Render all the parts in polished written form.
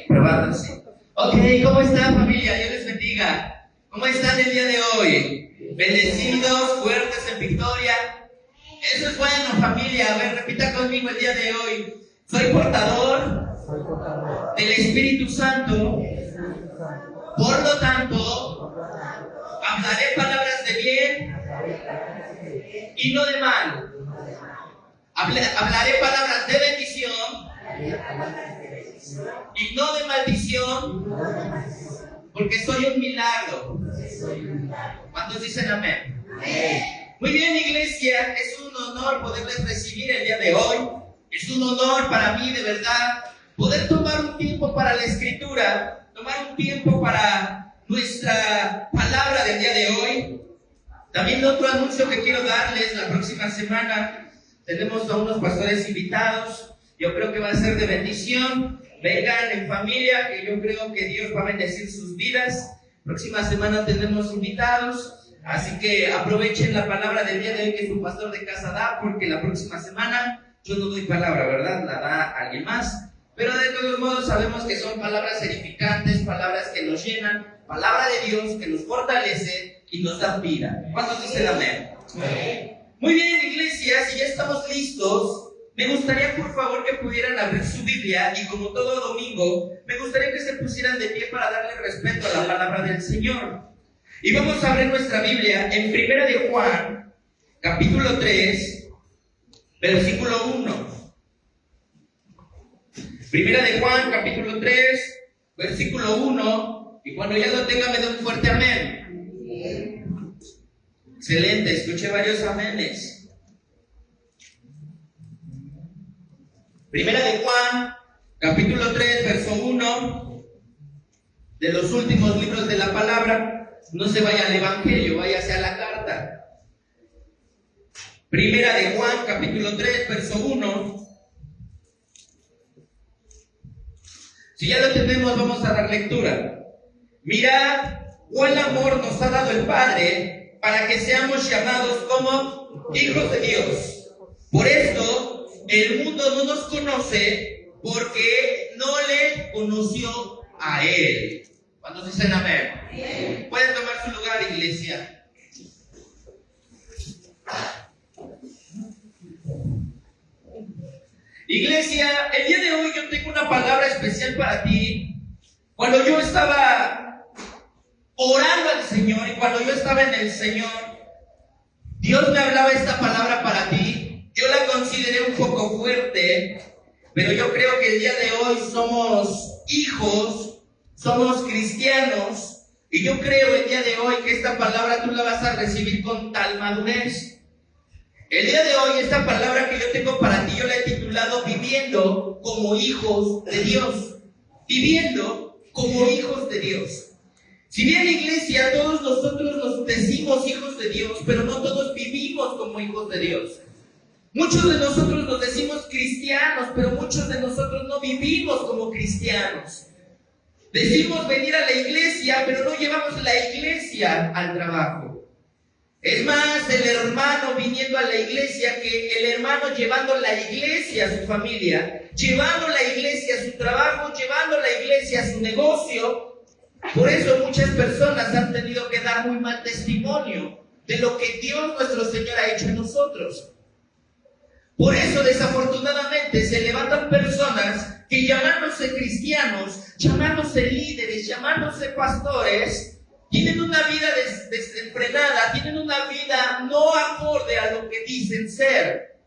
Probando, sí. Ok, ¿cómo están, familia? Dios les bendiga. ¿Cómo están el día de hoy? Bendecidos, fuertes en victoria. Eso es bueno, familia. A ver, repita conmigo el día de hoy. Soy portador del Espíritu Santo. Por lo tanto, hablaré palabras de bien y no de mal. Hablaré palabras de bendición y no de maldición, porque soy un milagro. ¿Cuántos dicen amén? Muy bien, iglesia, es un honor poderles recibir el día de hoy. Es un honor para mí, de verdad, poder tomar un tiempo para la escritura, tomar un tiempo para nuestra palabra del día de hoy. También otro anuncio que quiero darles: la próxima semana tenemos a unos pastores invitados. Yo creo que va a ser de bendición. Vengan en familia, que yo creo que Dios va a bendecir sus vidas. Próxima semana tenemos invitados, así que aprovechen la palabra del día de hoy que su pastor de casa da, porque la próxima semana yo no doy palabra, ¿verdad? La da alguien más. Pero de todos modos sabemos que son palabras edificantes, palabras que nos llenan, palabra de Dios que nos fortalece y nos da vida. ¿Cuántos dicen amén? Muy bien, iglesia, si ya estamos listos, me gustaría por favor que pudieran abrir su Biblia y, como todo domingo, me gustaría que se pusieran de pie para darle respeto a la palabra del Señor. Y vamos a abrir nuestra Biblia en 1 de Juan, capítulo 3, versículo 1. 1 de Juan, capítulo 3, versículo 1. Y cuando ya lo tenga, me da un fuerte amén. Excelente, escuché varios amenes. 1 de Juan, capítulo 3, verso 1, de los últimos libros de la palabra. No se vaya al Evangelio, váyase a la carta. 1 de Juan, capítulo 3, verso 1. Si ya lo tenemos, vamos a dar lectura. Mirad cuál amor nos ha dado el Padre para que seamos llamados como hijos de Dios. Por esto el mundo no nos conoce, porque no le conoció a Él. ¿Cuántos dicen amén? Pueden tomar su lugar, iglesia. Iglesia, el día de hoy yo tengo una palabra especial para ti. Cuando yo estaba orando al Señor y cuando yo estaba en el Señor, Dios me hablaba esta palabra para ti. Yo la consideré un poco fuerte, pero yo creo que el día de hoy somos hijos, somos cristianos, y yo creo el día de hoy que esta palabra tú la vas a recibir con tal madurez. El día de hoy esta palabra que yo tengo para ti, yo la he titulado Viviendo como hijos de Dios. Viviendo como hijos de Dios. Si bien, iglesia, todos nosotros nos decimos hijos de Dios, pero no todos vivimos como hijos de Dios. Muchos de nosotros nos decimos cristianos, pero muchos de nosotros no vivimos como cristianos. Decimos venir a la iglesia, pero no llevamos la iglesia al trabajo. Es más el hermano viniendo a la iglesia que el hermano llevando la iglesia a su familia, llevando la iglesia a su trabajo, llevando la iglesia a su negocio. Por eso muchas personas han tenido que dar muy mal testimonio de lo que Dios nuestro Señor ha hecho en nosotros. Por eso, desafortunadamente, se levantan personas que, llamándose cristianos, llamándose líderes, llamándose pastores, tienen una vida desenfrenada, tienen una vida no acorde a lo que dicen ser.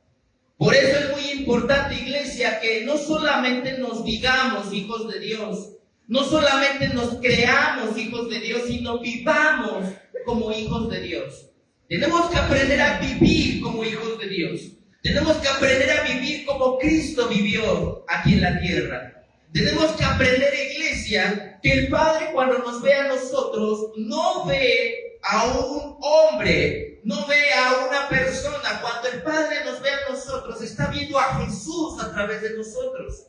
Por eso es muy importante, iglesia, que no solamente nos digamos hijos de Dios, no solamente nos creamos hijos de Dios, sino vivamos como hijos de Dios. Tenemos que aprender a vivir como hijos de Dios. Tenemos que aprender a vivir como Cristo vivió aquí en la tierra. Tenemos que aprender, iglesia, que el Padre, cuando nos ve a nosotros, no ve a un hombre, no ve a una persona. Cuando el Padre nos ve a nosotros, está viendo a Jesús a través de nosotros.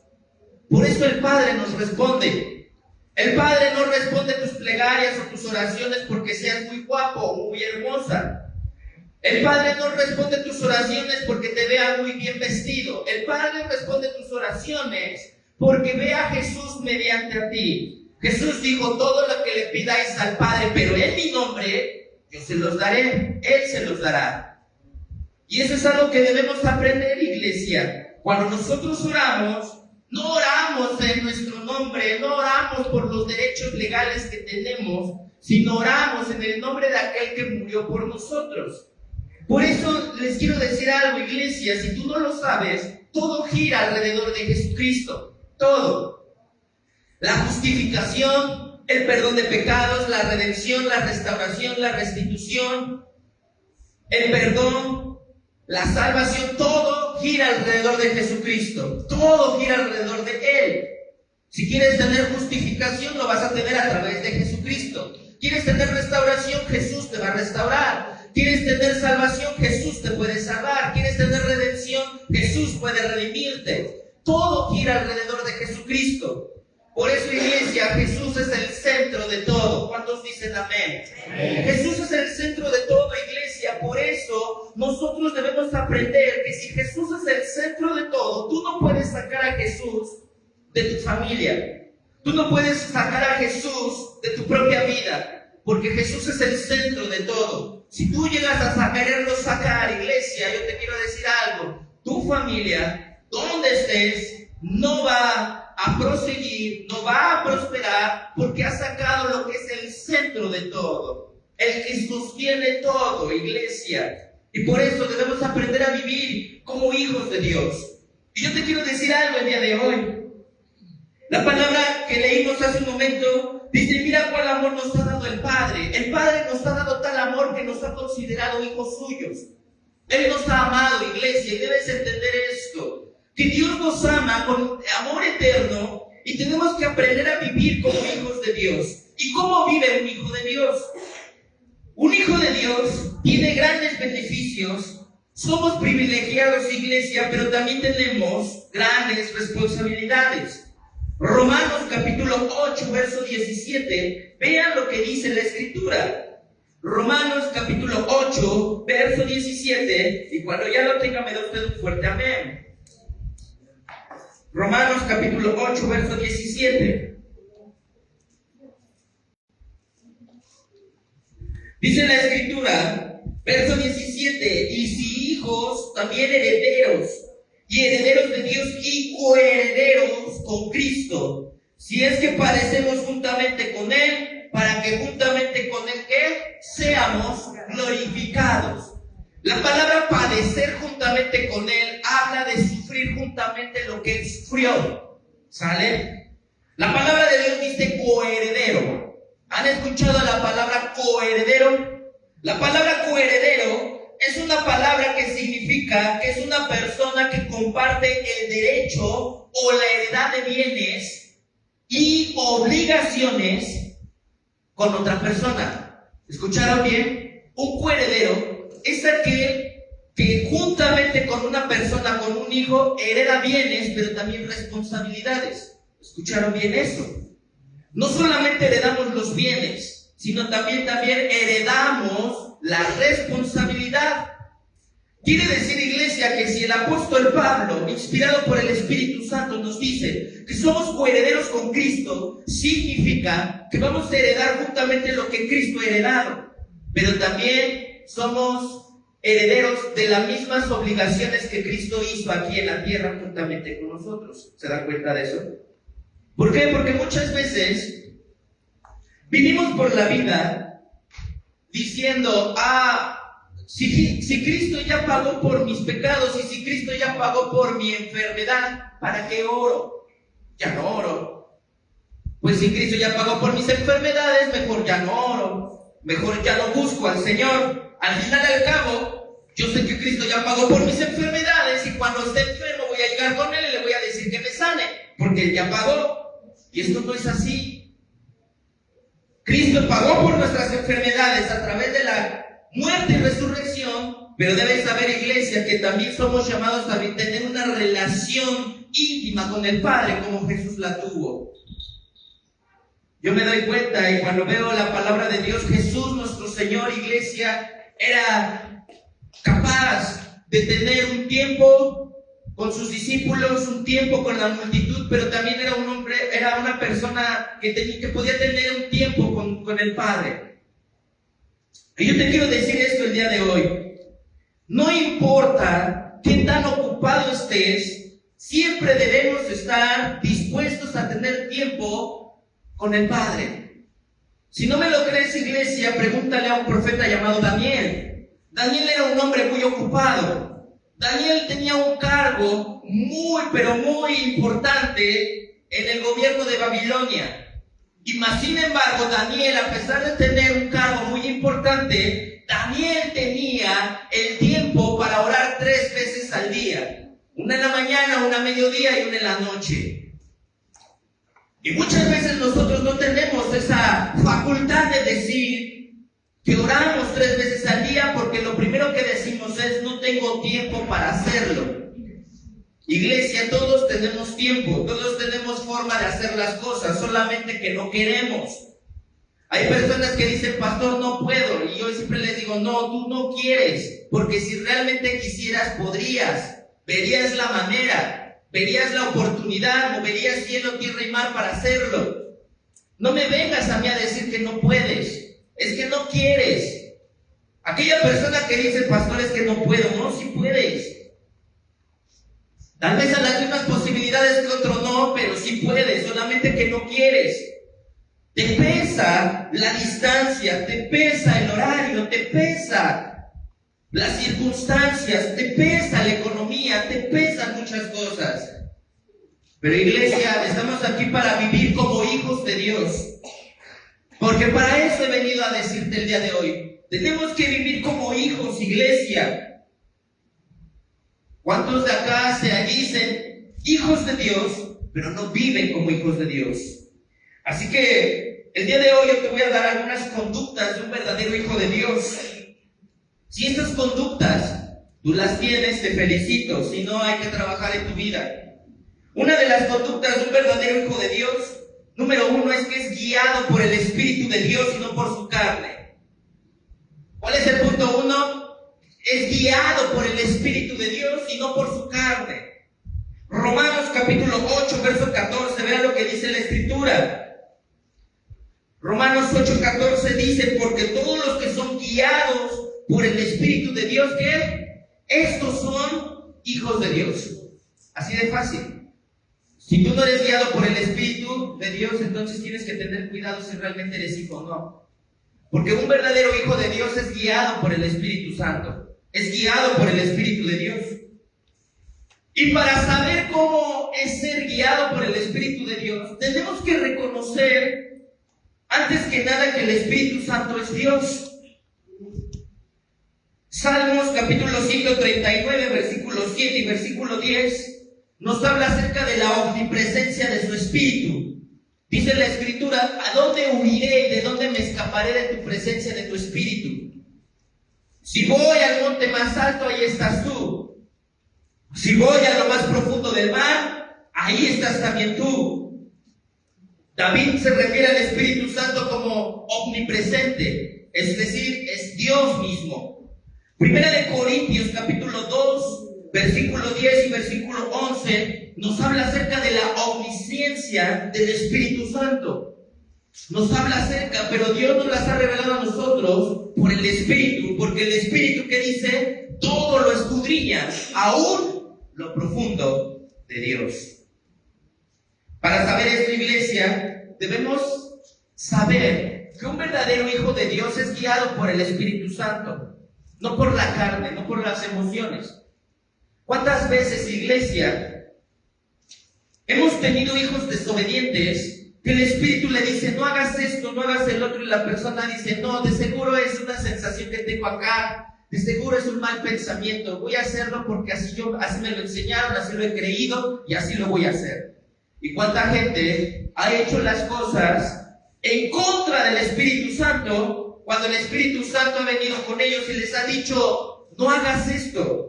Por eso el Padre nos responde. El Padre no responde tus plegarias o tus oraciones porque seas muy guapo o muy hermosa. El Padre no responde tus oraciones porque te vea muy bien vestido. El Padre responde tus oraciones porque ve a Jesús mediante a ti. Jesús dijo, todo lo que le pidáis al Padre, pero en mi nombre, yo se los daré, Él se los dará. Y eso es algo que debemos aprender, iglesia. Cuando nosotros oramos, no oramos en nuestro nombre, no oramos por los derechos legales que tenemos, sino oramos en el nombre de aquel que murió por nosotros. Por eso les quiero decir algo, iglesia, si tú no lo sabes, todo gira alrededor de Jesucristo, todo. La justificación, el perdón de pecados, la redención, la restauración, la restitución, el perdón, la salvación, todo gira alrededor de Jesucristo, todo gira alrededor de Él. Si quieres tener justificación, lo vas a tener a través de Jesucristo. ¿Quieres tener restauración? Jesús te va a restaurar. ¿Quieres tener salvación? Jesús te puede salvar. ¿Quieres tener redención? Jesús puede redimirte. Todo gira alrededor de Jesucristo. Por eso, iglesia, Jesús es el centro de todo. ¿Cuántos dicen amén? Amén. Jesús es el centro de todo, iglesia. Por eso nosotros debemos aprender que si Jesús es el centro de todo, tú no puedes sacar a Jesús de tu familia. Tú no puedes sacar a Jesús de tu propia vida, porque Jesús es el centro de todo. Si tú llegas a quererlo sacar, iglesia, yo te quiero decir algo. Tu familia, donde estés, no va a proseguir, no va a prosperar, porque has sacado lo que es el centro de todo, el que sostiene todo, iglesia. Y por eso debemos aprender a vivir como hijos de Dios. Y yo te quiero decir algo el día de hoy. La palabra que leímos hace un momento dice, mira cuál amor nos ha dado el Padre. El Padre nos ha dado tal amor que nos ha considerado hijos suyos. Él nos ha amado, iglesia, y debes entender esto, que Dios nos ama con amor eterno y tenemos que aprender a vivir como hijos de Dios. ¿Y cómo vive un hijo de Dios? Un hijo de Dios tiene grandes beneficios. Somos privilegiados, iglesia, pero también tenemos grandes responsabilidades. Romanos capítulo 8, verso 17. Vean lo que dice la Escritura. Romanos capítulo 8, verso 17. Y cuando ya lo tenga, me da usted un fuerte amén. Romanos capítulo 8, verso 17. Dice la Escritura, verso 17. Y si hijos, también herederos, y herederos de Dios y coherederos con Cristo, si es que padecemos juntamente con Él, para que juntamente con Él, ¿qué? Seamos glorificados. La palabra padecer juntamente con Él habla de sufrir juntamente lo que Él sufrió. ¿Sale? La palabra de Dios dice coheredero. ¿Han escuchado la palabra coheredero? La palabra coheredero es una palabra que significa que es una persona que comparte el derecho o la heredad de bienes y obligaciones con otra persona. ¿Escucharon bien? Un coheredero es aquel que juntamente con una persona, con un hijo, hereda bienes, pero también responsabilidades. ¿Escucharon bien eso? No solamente heredamos los bienes, sino también heredamos la responsabilidad. Quiere decir, iglesia, que si el apóstol Pablo, inspirado por el Espíritu Santo, nos dice que somos coherederos con Cristo, significa que vamos a heredar juntamente lo que Cristo ha heredado, pero también somos herederos de las mismas obligaciones que Cristo hizo aquí en la tierra juntamente con nosotros. ¿Se dan cuenta de eso? ¿Por qué? Porque muchas veces vivimos por la vida diciendo, si Cristo ya pagó por mis pecados y si Cristo ya pagó por mi enfermedad, ¿para qué oro? Ya no oro. Pues si Cristo ya pagó por mis enfermedades, mejor ya no oro, mejor ya no busco al Señor. Al final y al cabo, yo sé que Cristo ya pagó por mis enfermedades y cuando esté enfermo voy a llegar con Él y le voy a decir que me sane, porque Él ya pagó. Y esto no es así. Cristo pagó por nuestras enfermedades a través de la muerte y resurrección, pero debes saber, iglesia, que también somos llamados a tener una relación íntima con el Padre como Jesús la tuvo. Yo me doy cuenta y cuando veo la palabra de Dios, Jesús, nuestro Señor, iglesia, era capaz de tener un tiempo con sus discípulos, un tiempo con la multitud, pero también era un hombre, era una persona que podía tener un tiempo con el Padre. Y yo te quiero decir esto el día de hoy. No importa qué tan ocupado estés, siempre debemos estar dispuestos a tener tiempo con el Padre. Si no me lo crees, iglesia, pregúntale a un profeta llamado Daniel. Daniel era un hombre muy ocupado. Daniel tenía un cargo muy, pero muy importante en el gobierno de Babilonia. Y más sin embargo, Daniel, a pesar de tener un cargo muy importante, Daniel tenía el tiempo para orar 3 veces al día. Una en la mañana, una a mediodía y una en la noche. Y muchas veces nosotros no tenemos esa facultad de decir que oramos 3 veces al día, porque lo primero que decimos es: no tengo tiempo para hacerlo. Iglesia, todos tenemos tiempo, todos tenemos forma de hacer las cosas, solamente que no queremos. Hay personas que dicen: pastor, no puedo. Y yo siempre les digo: no, tú no quieres, porque si realmente quisieras, podrías. Verías la manera, verías la oportunidad, moverías cielo, tierra y mar para hacerlo. No me vengas a mí a decir que no puedes, es que no quieres. Aquella persona que dice: pastor, es que no puedo. No, sí puedes. Tal vez a las mismas posibilidades que otro no, pero sí puedes, solamente que no quieres. Te pesa la distancia, te pesa el horario, te pesa las circunstancias, te pesa la economía, te pesan muchas cosas. Pero iglesia, estamos aquí para vivir como hijos de Dios. Porque para eso he venido a decirte el día de hoy. Tenemos que vivir como hijos, iglesia. ¿Cuántos de acá se dicen hijos de Dios, pero no viven como hijos de Dios? Así que el día de hoy yo te voy a dar algunas conductas de un verdadero hijo de Dios. Si estas conductas tú las tienes, te felicito. Si no, hay que trabajar en tu vida. Una de las conductas de un verdadero hijo de Dios, número 1, es que es guiado por el Espíritu de Dios y no por su carne. ¿Cuál es el punto 1? Es guiado por el Espíritu de Dios y no por su carne. Romanos capítulo 8, verso 14, vean lo que dice la Escritura. Romanos 8, 14 dice: porque todos los que son guiados por el Espíritu de Dios, ¿qué? Estos son hijos de Dios. Así de fácil. Si tú no eres guiado por el Espíritu de Dios, entonces tienes que tener cuidado si realmente eres hijo o no. Porque un verdadero hijo de Dios es guiado por el Espíritu Santo. Es guiado por el Espíritu de Dios. Y para saber cómo es ser guiado por el Espíritu de Dios, tenemos que reconocer, antes que nada, que el Espíritu Santo es Dios. Salmos capítulo 139, versículo 7 y versículo 10, nos habla acerca de la omnipresencia de su Espíritu. Dice la Escritura: ¿a dónde huiré y de dónde me escaparé de tu presencia, de tu Espíritu? Si voy al monte más alto, ahí estás tú. Si voy a lo más profundo del mar, ahí estás también tú. David se refiere al Espíritu Santo como omnipresente, es decir, es Dios mismo. Primera de Corintios capítulo 2, versículo 10 y versículo 11, nos habla acerca de la omnisciencia del Espíritu Santo. Nos habla acerca, pero Dios nos las ha revelado a nosotros por el Espíritu, porque el Espíritu, que dice, todo lo escudriña, aún lo profundo de Dios. Para saber esto, iglesia, debemos saber que un verdadero hijo de Dios es guiado por el Espíritu Santo, no por la carne, no por las emociones. ¿Cuántas veces, iglesia, hemos tenido hijos desobedientes que el Espíritu le dice: no hagas esto, no hagas el otro, y la persona dice: no, de seguro es una sensación que tengo acá, de seguro es un mal pensamiento, voy a hacerlo porque así me lo enseñaron, así lo he creído y así lo voy a hacer? ¿Y cuánta gente ha hecho las cosas en contra del Espíritu Santo, cuando el Espíritu Santo ha venido con ellos y les ha dicho: no hagas esto?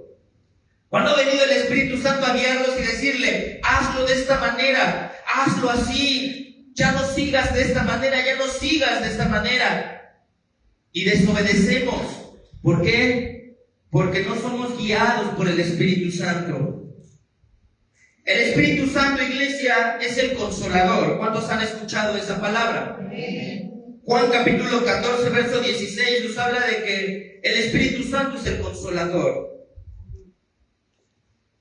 Cuando ha venido el Espíritu Santo a guiarlos y decirle: hazlo de esta manera, hazlo así, ya no sigas de esta manera, ya no sigas de esta manera. Y desobedecemos. ¿Por qué? Porque no somos guiados por el Espíritu Santo. El Espíritu Santo, iglesia, es el consolador. ¿Cuántos han escuchado esa palabra? Juan capítulo 14, verso 16 nos habla de que el Espíritu Santo es el consolador.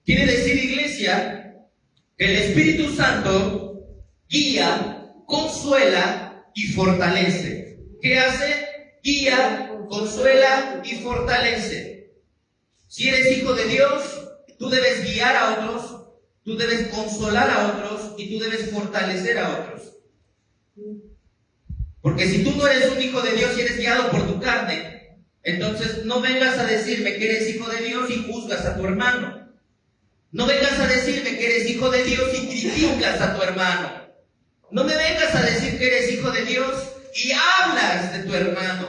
Quiere decir, iglesia, que el Espíritu Santo guía, consuela y fortalece. ¿Qué hace? Guía, consuela y fortalece. Si eres hijo de Dios, tú debes guiar a otros, tú debes consolar a otros y tú debes fortalecer a otros. Porque si tú no eres un hijo de Dios y eres guiado por tu carne, entonces no vengas a decirme que eres hijo de Dios y juzgas a tu hermano. No vengas a decirme que eres hijo de Dios y criticas a tu hermano. No me vengas a decir que eres hijo de Dios y hablas de tu hermano.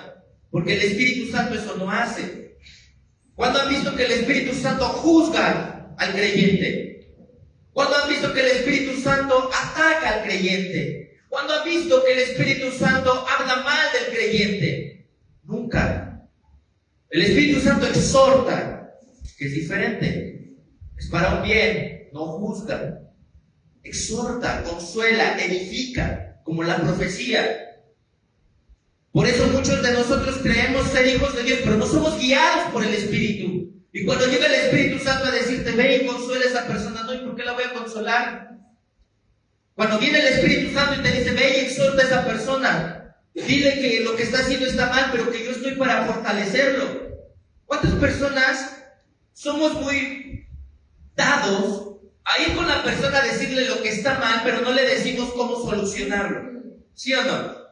Porque el Espíritu Santo eso no hace. ¿Cuándo han visto que el Espíritu Santo juzga al creyente? ¿Cuándo han visto que el Espíritu Santo ataca al creyente? ¿Cuándo han visto que el Espíritu Santo habla mal del creyente? Nunca. El Espíritu Santo exhorta, que es diferente. Es para un bien, no juzga. Exhorta, consuela, edifica, como la profecía. Por eso muchos de nosotros creemos ser hijos de Dios, pero no somos guiados por el Espíritu. Y cuando llega el Espíritu Santo a decirte, ve y consuela a esa persona, no, ¿y por qué la voy a consolar? Cuando viene el Espíritu Santo y te dice, ve y exhorta a esa persona, dile que lo que está haciendo está mal, pero que yo estoy para fortalecerlo. ¿Cuántas personas somos muy dados a ir con la persona a decirle lo que está mal, pero no le decimos cómo solucionarlo? ¿Sí o no?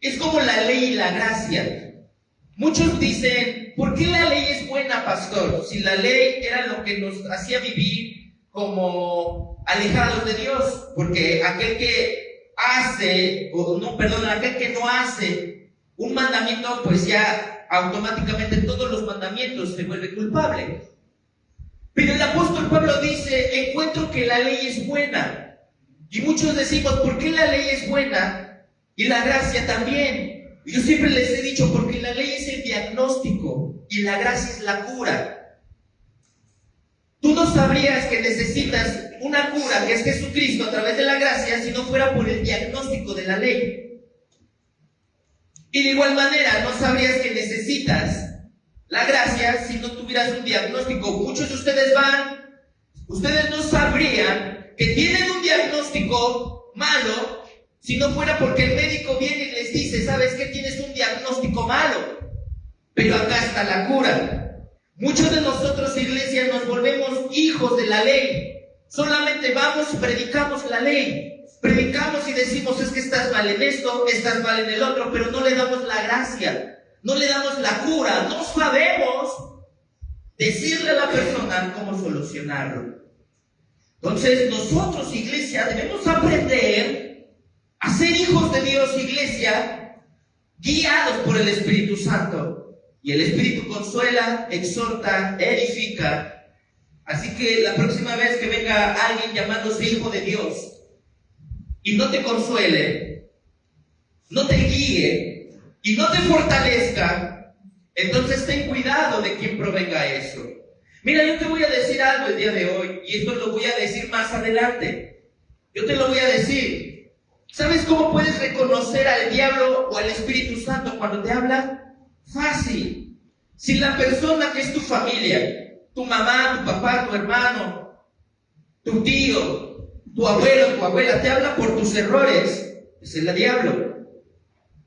Es como la ley y la gracia. Muchos dicen, ¿por qué la ley es buena, pastor? Si la ley era lo que nos hacía vivir como alejados de Dios. Porque aquel que hace, aquel que no hace un mandamiento, pues ya automáticamente todos los mandamientos se vuelve culpable. Pero el apóstol Pablo dice, encuentro que la ley es buena. Y muchos decimos, ¿por qué la ley es buena? Y la gracia también. Yo siempre les he dicho, porque la ley es el diagnóstico y la gracia es la cura. Tú no sabrías que necesitas una cura, que es Jesucristo, a través de la gracia, si no fuera por el diagnóstico de la ley. Y de igual manera, no sabrías que necesitas la gracia si no tuvieras un diagnóstico. Muchos de ustedes no sabrían que tienen un diagnóstico malo si no fuera porque el médico viene y les dice, ¿sabes qué? Tienes un diagnóstico malo, pero acá está la cura. Muchos de nosotros, iglesia, nos volvemos hijos de la ley. Solamente vamos y predicamos la ley. Predicamos y decimos, es que estás mal en esto, estás mal en el otro, pero no le damos la gracia, no le damos la cura, no sabemos decirle a la persona cómo solucionarlo. Entonces, nosotros, iglesia, debemos aprender a ser hijos de Dios, iglesia, guiados por el Espíritu Santo. Y el Espíritu consuela, exhorta, edifica. Así que la próxima vez que venga alguien llamándose hijo de Dios y no te consuele, no te guíe y no te fortalezca, entonces ten cuidado de quién provenga eso. Mira, yo te voy a decir algo el día de hoy, y esto lo voy a decir más adelante. Yo te lo voy a decir. ¿Sabes cómo puedes reconocer al diablo o al Espíritu Santo cuando te habla? Fácil. Si la persona que es tu familia, tu mamá, tu papá, tu hermano, tu tío, tu abuelo, tu abuela, te habla por tus errores, es el diablo.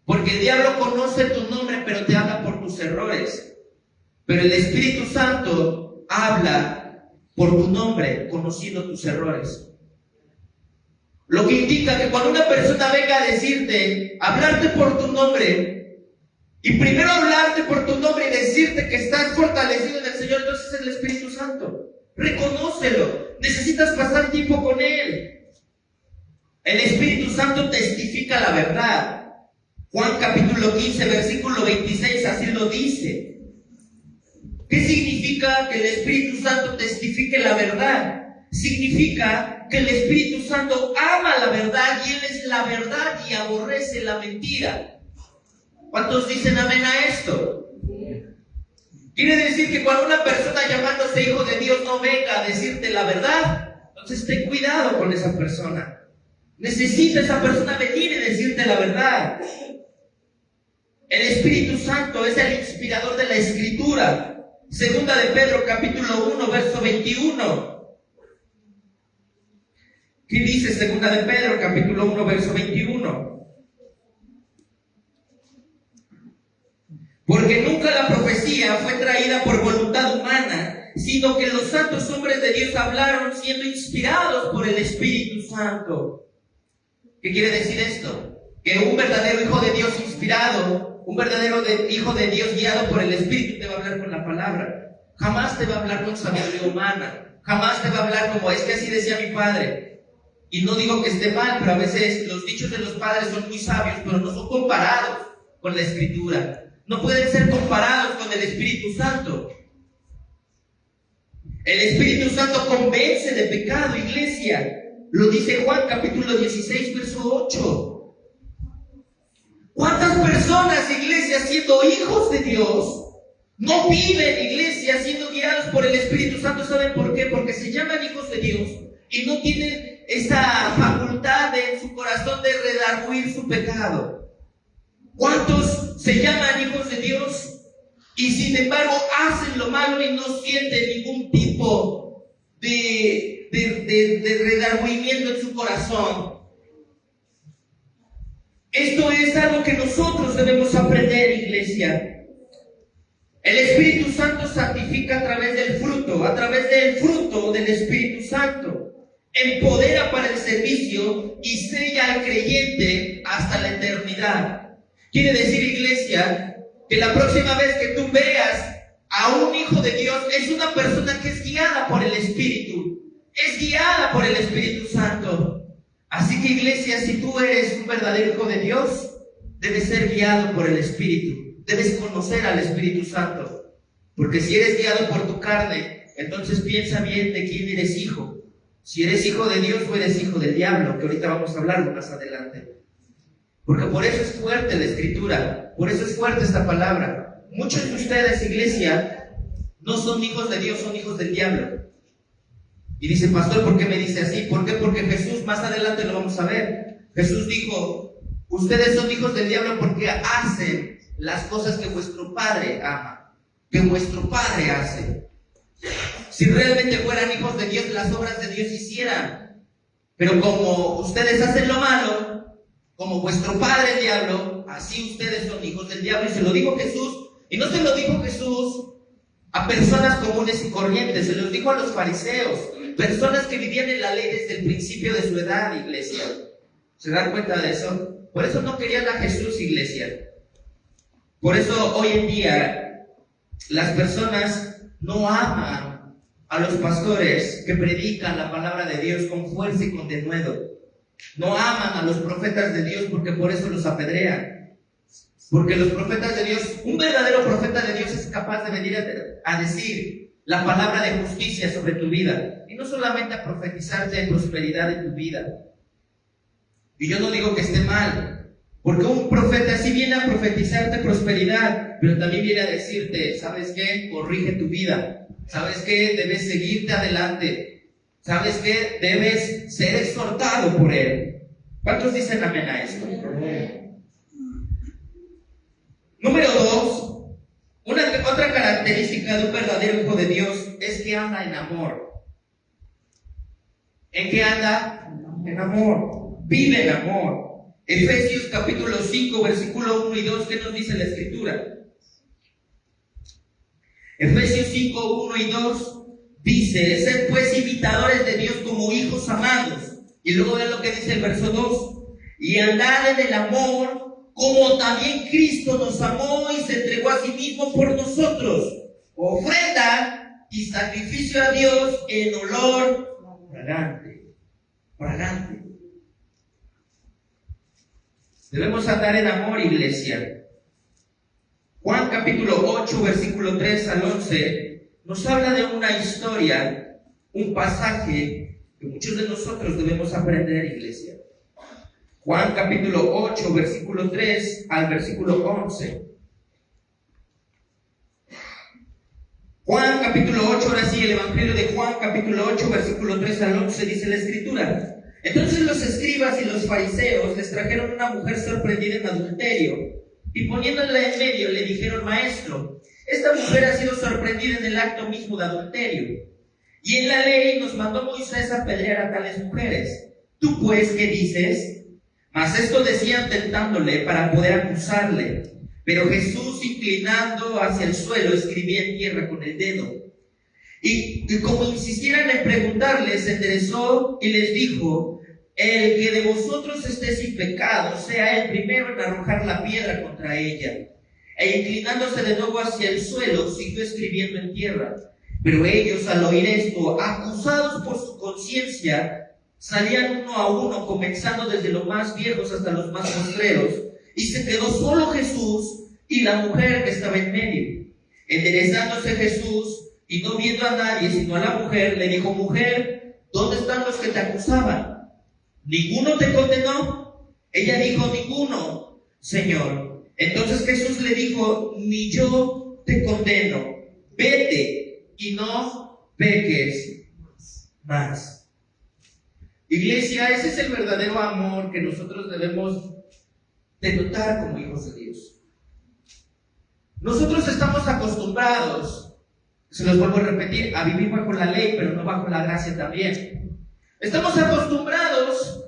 Porque el diablo conoce tu nombre, pero te habla por tus errores. Pero el Espíritu Santo habla por tu nombre, conociendo tus errores. Lo que indica que cuando una persona venga a decirte, hablarte por tu nombre, y primero hablarte por tu nombre y decirte que estás fortalecido en el Señor, entonces es el Espíritu Santo. Reconócelo. Necesitas pasar tiempo con Él. El Espíritu Santo testifica la verdad. Juan capítulo 15, versículo 26, así lo dice. ¿Qué significa que el Espíritu Santo testifique la verdad? Significa que el Espíritu Santo ama la verdad y Él es la verdad y aborrece la mentira. ¿Cuántos dicen amén a esto? Quiere decir que cuando una persona llamándose hijo de Dios no venga a decirte la verdad, Entonces ten cuidado con esa persona. Necesita esa persona venir y decirte la verdad. El Espíritu Santo es el inspirador de la Escritura. Segunda de Pedro, capítulo 1, verso 21. ¿Qué dice Segunda de Pedro, capítulo 1, verso 21? Porque nunca la profecía fue traída por voluntad humana, sino que los santos hombres de Dios hablaron siendo inspirados por el Espíritu Santo. ¿Qué quiere decir esto? Que un verdadero hijo de Dios inspirado, un verdadero hijo de Dios guiado por el Espíritu te va a hablar con la palabra. Jamás te va a hablar con sabiduría humana. Jamás te va a hablar como, es que así decía mi padre. Y no digo que esté mal, pero a veces los dichos de los padres son muy sabios, pero no son comparados con la Escritura. No pueden ser comparados con el Espíritu Santo. El Espíritu Santo convence de pecado, iglesia. Lo dice Juan capítulo 16, verso 8. ¿Cuántas personas, iglesia, siendo hijos de Dios, no viven, iglesia, siendo guiados por el Espíritu Santo? ¿Saben por qué? Porque se llaman hijos de Dios y no tienen esa facultad en su corazón de redarguir su pecado. ¿Cuántos se llaman hijos de Dios y sin embargo hacen lo malo y no sienten ningún tipo de redargüimiento en su corazón? Esto es algo que nosotros debemos aprender, iglesia. El Espíritu Santo santifica a través del fruto del Espíritu Santo. Empodera para el servicio y sella al creyente hasta la eternidad. Quiere decir, iglesia, que la próxima vez que tú veas a un hijo de Dios, es una persona que es guiada por el Espíritu. Es guiada por el Espíritu Santo. Así que, iglesia, si tú eres un verdadero hijo de Dios, debes ser guiado por el Espíritu. Debes conocer al Espíritu Santo. Porque si eres guiado por tu carne, entonces piensa bien de quién eres hijo. Si eres hijo de Dios o eres hijo del diablo, que ahorita vamos a hablar más adelante. Porque por eso es fuerte la Escritura, por eso es fuerte esta palabra. Muchos de ustedes, iglesia, no son hijos de Dios, son hijos del diablo. Y dice, pastor, ¿por qué me dice así? ¿Por qué? Porque Jesús, más adelante lo vamos a ver, Jesús dijo, ustedes son hijos del diablo porque hacen las cosas que vuestro Padre ama, que vuestro Padre hace. Si realmente fueran hijos de Dios, las obras de Dios hicieran. Pero como ustedes hacen lo malo, como vuestro padre el diablo, así ustedes son hijos del diablo. Y se lo dijo Jesús, y no se lo dijo Jesús a personas comunes y corrientes, se los dijo a los fariseos, personas que vivían en la ley desde el principio de su edad, iglesia. ¿Se dan cuenta de eso? Por eso no querían a Jesús, iglesia. Por eso hoy en día las personas no aman a los pastores que predican la palabra de Dios con fuerza y con denuedo. No aman a los profetas de Dios porque por eso los apedrean. Porque los profetas de Dios, un verdadero profeta de Dios es capaz de venir a decir la palabra de justicia sobre tu vida. Y no solamente a profetizarte prosperidad en tu vida. Y yo no digo que esté mal, porque un profeta sí viene a profetizarte prosperidad, pero también viene a decirte, ¿sabes qué? Corrige tu vida. ¿Sabes qué? Debes seguirte adelante. ¿Sabes qué? Debes ser exhortado por Él. ¿Cuántos dicen amén a esto? Número 2. Otra característica de un verdadero hijo de Dios es que anda en amor. ¿En qué anda? En amor. Vive en amor. Efesios capítulo 5, versículo 1 y 2, ¿qué nos dice la Escritura? Efesios 5, 1 y 2 dice, sed pues imitadores de Dios como hijos amados. Y luego vean lo que dice el verso 2. Y andad en el amor, como también Cristo nos amó y se entregó a sí mismo por nosotros. Ofrenda y sacrificio a Dios en olor fragante. Fragante. Debemos andar en amor, iglesia. Juan capítulo 8, versículo 3 al 11, nos habla de una historia, un pasaje que muchos de nosotros debemos aprender, iglesia. Juan capítulo 8, versículo 3 al versículo 11. Juan capítulo 8, ahora sí, el Evangelio de Juan capítulo 8, versículo 3 al 11, dice la Escritura. Entonces los escribas y los fariseos les trajeron una mujer sorprendida en adulterio, y poniéndola en medio le dijeron: Maestro, esta mujer ha sido sorprendida en el acto mismo de adulterio, y en la ley nos mandó Moisés a apedrear a tales mujeres. ¿Tú pues qué dices? Mas esto decían tentándole para poder acusarle. Pero Jesús, inclinando hacia el suelo, escribía en tierra con el dedo. Y como insistieran en preguntarle, se enderezó y les dijo: El que de vosotros esté sin pecado, sea el primero en arrojar la piedra contra ella. E inclinándose de nuevo hacia el suelo, siguió escribiendo en tierra. Pero ellos, al oír esto, acusados por su conciencia, salían uno a uno, comenzando desde los más viejos hasta los más postreros. Y se quedó solo Jesús y la mujer que estaba en medio. Enderezándose Jesús, y no viendo a nadie sino a la mujer, le dijo: Mujer, ¿dónde están los que te acusaban? ¿Ninguno te condenó? Ella dijo: Ninguno, Señor. Entonces Jesús le dijo: Ni yo te condeno. Vete y no peques más. Iglesia, ese es el verdadero amor que nosotros debemos de notar como hijos de Dios. Nosotros estamos acostumbrados, se los vuelvo a repetir, a vivir bajo la ley, pero no bajo la gracia también. Estamos acostumbrados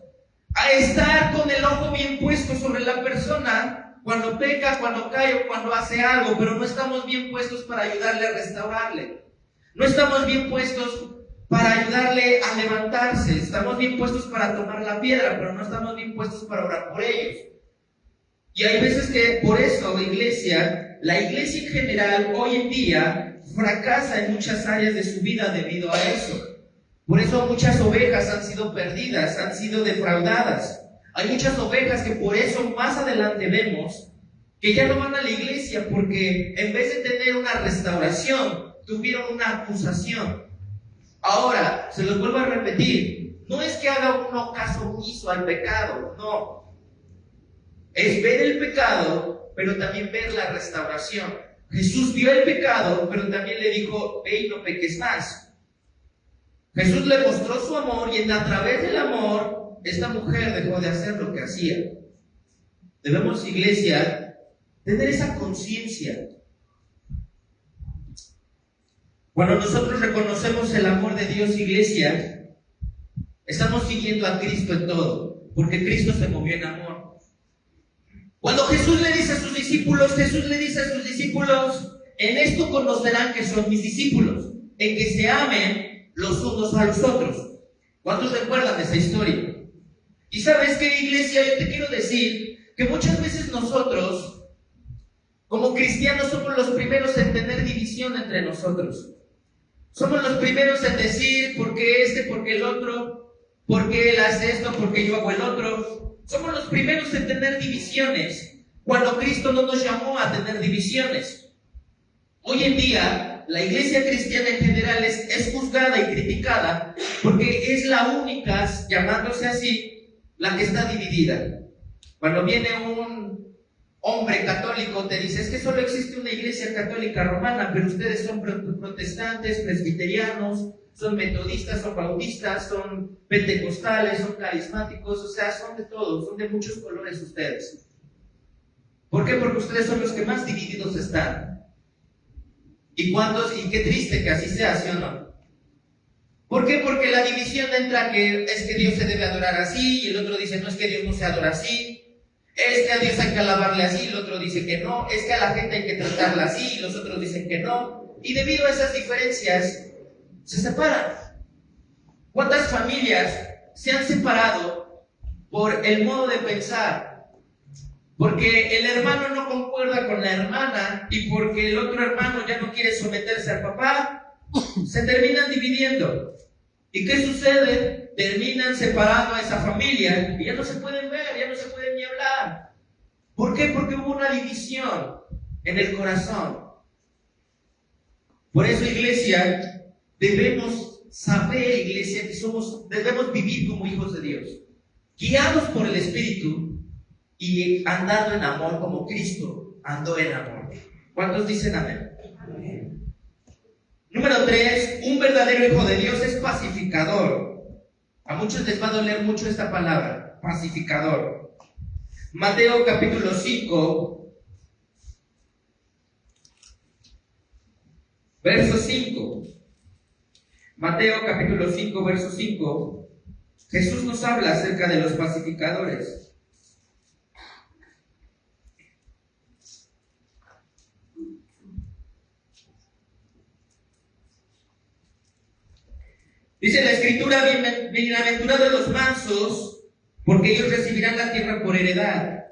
a estar con el ojo bien puesto sobre la persona cuando peca, cuando cae o cuando hace algo, pero no estamos bien puestos para ayudarle a restaurarle. No estamos bien puestos para ayudarle a levantarse. Estamos bien puestos para tomar la piedra, pero no estamos bien puestos para orar por ellos. Y hay veces que por eso la iglesia en general hoy en día fracasa en muchas áreas de su vida debido a eso. Por eso muchas ovejas han sido perdidas, han sido defraudadas. Hay muchas ovejas que por eso más adelante vemos que ya no van a la iglesia, porque en vez de tener una restauración, tuvieron una acusación. Ahora, se los vuelvo a repetir, no es que haga uno caso omiso al pecado, no. Es ver el pecado, pero también ver la restauración. Jesús vio el pecado, pero también le dijo: ve y no peques más. Jesús le mostró su amor, y a través del amor, esta mujer dejó de hacer lo que hacía. Debemos, iglesia, tener esa conciencia. Cuando nosotros reconocemos el amor de Dios, iglesia, estamos siguiendo a Cristo en todo, porque Cristo se movió en amor. Cuando Jesús le dice a sus discípulos, en esto conocerán que son mis discípulos, en que se amen los unos a los otros. ¿Cuántos recuerdan esa historia? Y ¿sabes qué, iglesia? Yo te quiero decir que muchas veces nosotros, como cristianos, somos los primeros en tener división entre nosotros. Somos los primeros en decir: ¿por qué este? ¿Por qué el otro? ¿Por qué él hace esto? ¿Por qué yo hago el otro? Somos los primeros en tener divisiones, cuando Cristo no nos llamó a tener divisiones. Hoy en día, la iglesia cristiana en general es juzgada y criticada porque es la única, llamándose así, la que está dividida. Cuando viene un hombre católico, te dice: es que solo existe una iglesia católica romana, pero ustedes son protestantes, presbiterianos, son metodistas, son bautistas, son pentecostales, son carismáticos, o sea, son de todos, son de muchos colores ustedes. ¿Por qué? Porque ustedes son los que más divididos están. ¿Y qué triste que así sea, ¿sí o no? ¿Por qué? Porque la división entra que es que Dios se debe adorar así, y el otro dice: no, es que Dios no se adora así. Es que a Dios hay que alabarle así, y el otro dice que no. Es que a la gente hay que tratarla así, y los otros dicen que no. Y debido a esas diferencias, se separan. ¿Cuántas familias se han separado por el modo de pensar? Porque el hermano no concuerda con la hermana, y porque el otro hermano ya no quiere someterse al papá, se terminan dividiendo. ¿Y qué sucede? Terminan separando a esa familia y ya no se pueden ver, ya no se pueden ni hablar. ¿Por qué? Porque hubo una división en el corazón. Por eso, iglesia, debemos saber, iglesia, que debemos vivir como hijos de Dios, guiados por el Espíritu y andando en amor como Cristo andó en amor. ¿Cuántos dicen amén? Amén. Número 3, un verdadero hijo de Dios es pacificador. A muchos les va a doler mucho esta palabra, pacificador. Mateo capítulo 5, verso 5. Mateo capítulo 5, verso 5. Jesús nos habla acerca de los pacificadores. Dice la Escritura: bienaventurados los mansos, porque ellos recibirán la tierra por heredad.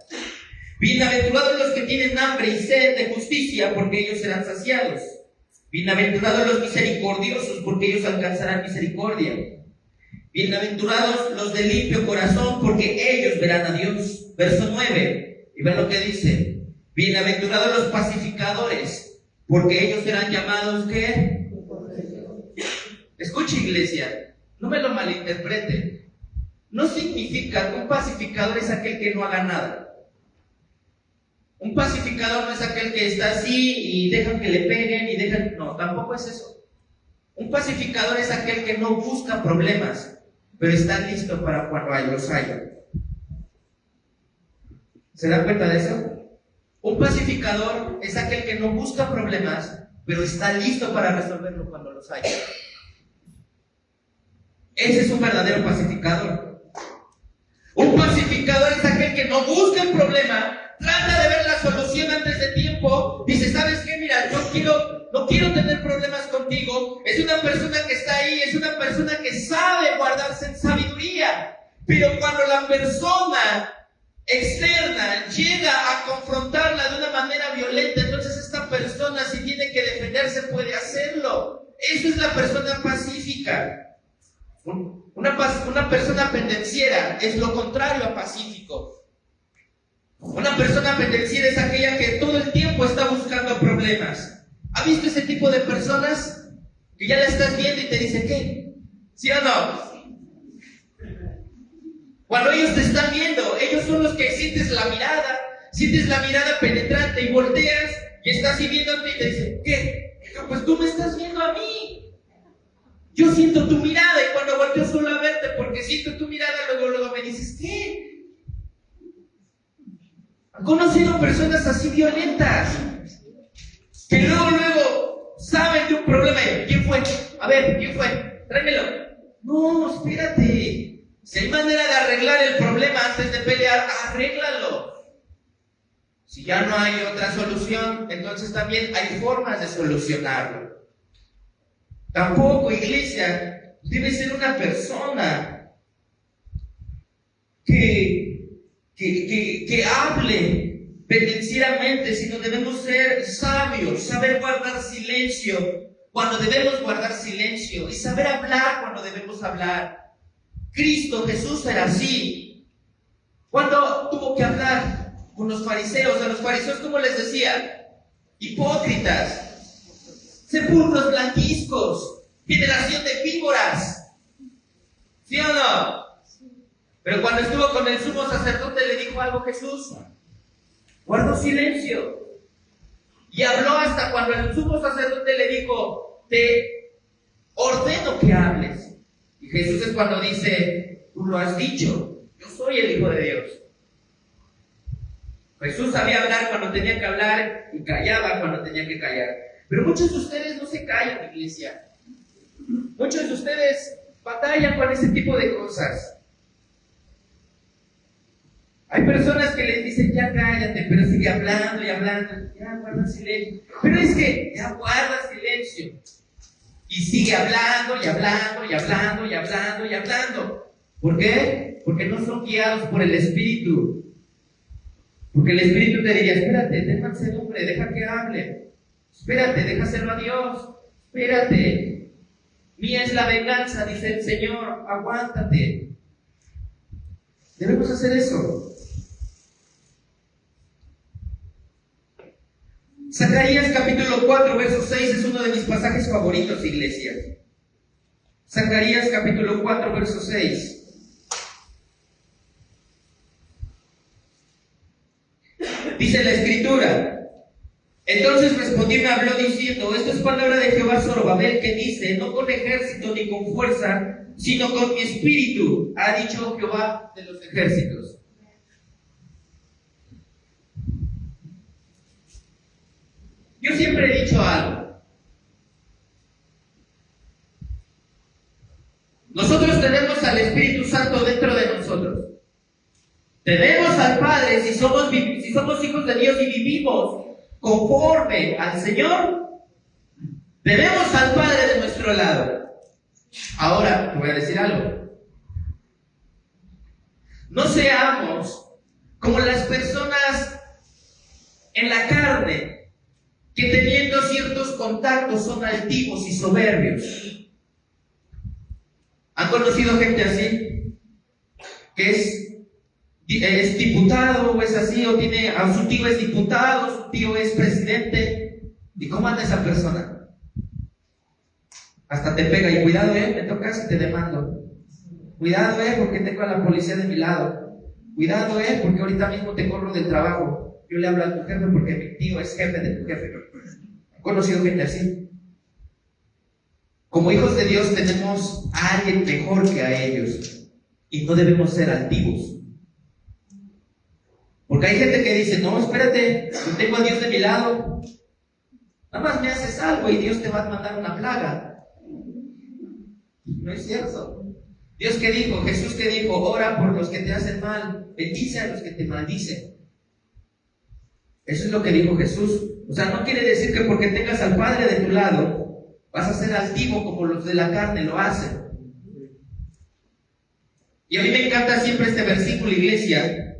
Bienaventurados los que tienen hambre y sed de justicia, porque ellos serán saciados. Bienaventurados los misericordiosos, porque ellos alcanzarán misericordia. Bienaventurados los de limpio corazón, porque ellos verán a Dios. Verso 9, y vean lo que dice: bienaventurados los pacificadores, porque ellos serán llamados, ¿qué? Escuche, iglesia, no me lo malinterprete. No significa que un pacificador es aquel que no haga nada. Un pacificador no es aquel que está así y dejan que le peguen y dejan... No, tampoco es eso. Un pacificador es aquel que no busca problemas, pero está listo para cuando los haya. ¿Se dan cuenta de eso? Un pacificador es aquel que no busca problemas, pero está listo para resolverlo cuando los haya. Ese es un verdadero pacificador. Un pacificador es aquel que no busca el problema, trata de ver la solución antes de tiempo. Dice: ¿sabes qué? Mira, no quiero tener problemas contigo. Es una persona que está ahí, es una persona que sabe guardarse en sabiduría. Pero cuando la persona externa llega a confrontarla de una manera violenta, entonces esta persona, si tiene que defenderse, puede hacerlo. Eso es la persona pacífica. Una persona pendenciera es lo contrario a pacífico. Una persona pendenciera es aquella que todo el tiempo está buscando problemas. ¿Ha visto ese tipo de personas que ya la estás viendo y te dicen qué? ¿Sí o no? Cuando ellos te están viendo, ellos son los que sientes la mirada penetrante y volteas y estás así viéndote y te dicen, ¿qué? Pues tú me estás viendo a mí. Yo siento tu mirada y cuando volteo solo a verte porque siento tu mirada, luego me dices, ¿qué? ¿Han conocido personas así violentas? Que luego saben de un problema. ¿Quién fue? A ver, ¿quién fue? Tráemelo. No, espérate. Si hay manera de arreglar el problema antes de pelear, arréglalo. Si ya no hay otra solución, entonces también hay formas de solucionarlo. Tampoco, iglesia, debe ser una persona que hable pendencieramente, sino debemos ser sabios, saber guardar silencio cuando debemos guardar silencio y saber hablar cuando debemos hablar. Cristo Jesús era así. Cuando tuvo que hablar con los fariseos, a los fariseos, ¿cómo les decía? Hipócritas, sepulcros blanquizcos, generación de víboras. ¿Sí o no? Pero cuando estuvo con el sumo sacerdote, le dijo algo Jesús. Guardó silencio. Y habló hasta cuando el sumo sacerdote le dijo, te ordeno que hables. Y Jesús es cuando dice, tú lo has dicho, yo soy el Hijo de Dios. Jesús sabía hablar cuando tenía que hablar y callaba cuando tenía que callar. Pero muchos de ustedes no se callan, iglesia. Muchos de ustedes batallan con ese tipo de cosas. Hay personas que les dicen, ya cállate, pero sigue hablando y hablando. Ya guarda silencio. Pero es que ya guarda silencio. Y sigue hablando y hablando y hablando y hablando y hablando. ¿Por qué? Porque no son guiados por el Espíritu. Porque el Espíritu te diría, espérate, ten mansedumbre, deja que hable. Espérate, déjaselo a Dios. Espérate. Mía es la venganza, dice el Señor. Aguántate. Debemos hacer eso. Zacarías capítulo 4, verso 6 es uno de mis pasajes favoritos, iglesia. Zacarías capítulo 4, verso 6. Dice la Escritura, Entonces respondió y me habló diciendo: esto es palabra de Jehová Zorobabel, que dice: no con ejército ni con fuerza, sino con mi espíritu, ha dicho Jehová de los ejércitos. Yo siempre he dicho algo. Nosotros tenemos al Espíritu Santo dentro de nosotros. Tenemos al Padre si somos hijos de Dios y vivimos conforme al Señor. Tenemos al Padre de nuestro lado. Ahora te voy a decir algo. No seamos como las personas en la carne que teniendo ciertos contactos son altivos y soberbios. ¿Han conocido gente así? Que es diputado o es así, o tiene a su tío es diputado, su tío es presidente. ¿Y cómo anda esa persona? Hasta te pega y cuidado, me tocas y te demando. Cuidado, porque tengo a la policía de mi lado. Cuidado, porque ahorita mismo te corro del trabajo. Yo le hablo a tu jefe porque mi tío es jefe de tu jefe. ¿Han conocido gente así? Como hijos de Dios tenemos a alguien mejor que a ellos y no debemos ser altivos. Porque hay gente que dice: no, espérate, yo tengo a Dios de mi lado, nada más me haces algo y Dios te va a mandar una plaga. No es cierto. Dios, ¿qué dijo? Jesús, ¿qué dijo? Ora por los que te hacen mal, bendice a los que te maldicen. Eso es lo que dijo Jesús. O sea, no quiere decir que porque tengas al Padre de tu lado vas a ser altivo como los de la carne lo hacen. Y a mí me encanta siempre este versículo, iglesia.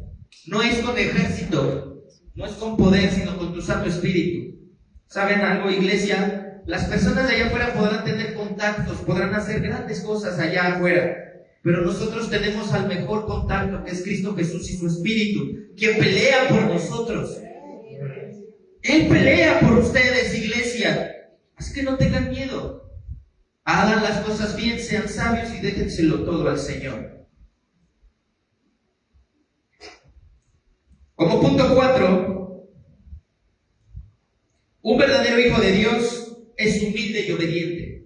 No es con ejército, no es con poder, sino con tu Santo Espíritu. ¿Saben algo, iglesia? Las personas de allá afuera podrán tener contactos, podrán hacer grandes cosas allá afuera, pero nosotros tenemos al mejor contacto, que es Cristo Jesús y su Espíritu, quien pelea por nosotros. Él pelea por ustedes, iglesia. Así que no tengan miedo. Hagan las cosas bien, sean sabios y déjenselo todo al Señor. Como punto 4, un verdadero hijo de Dios es humilde y obediente.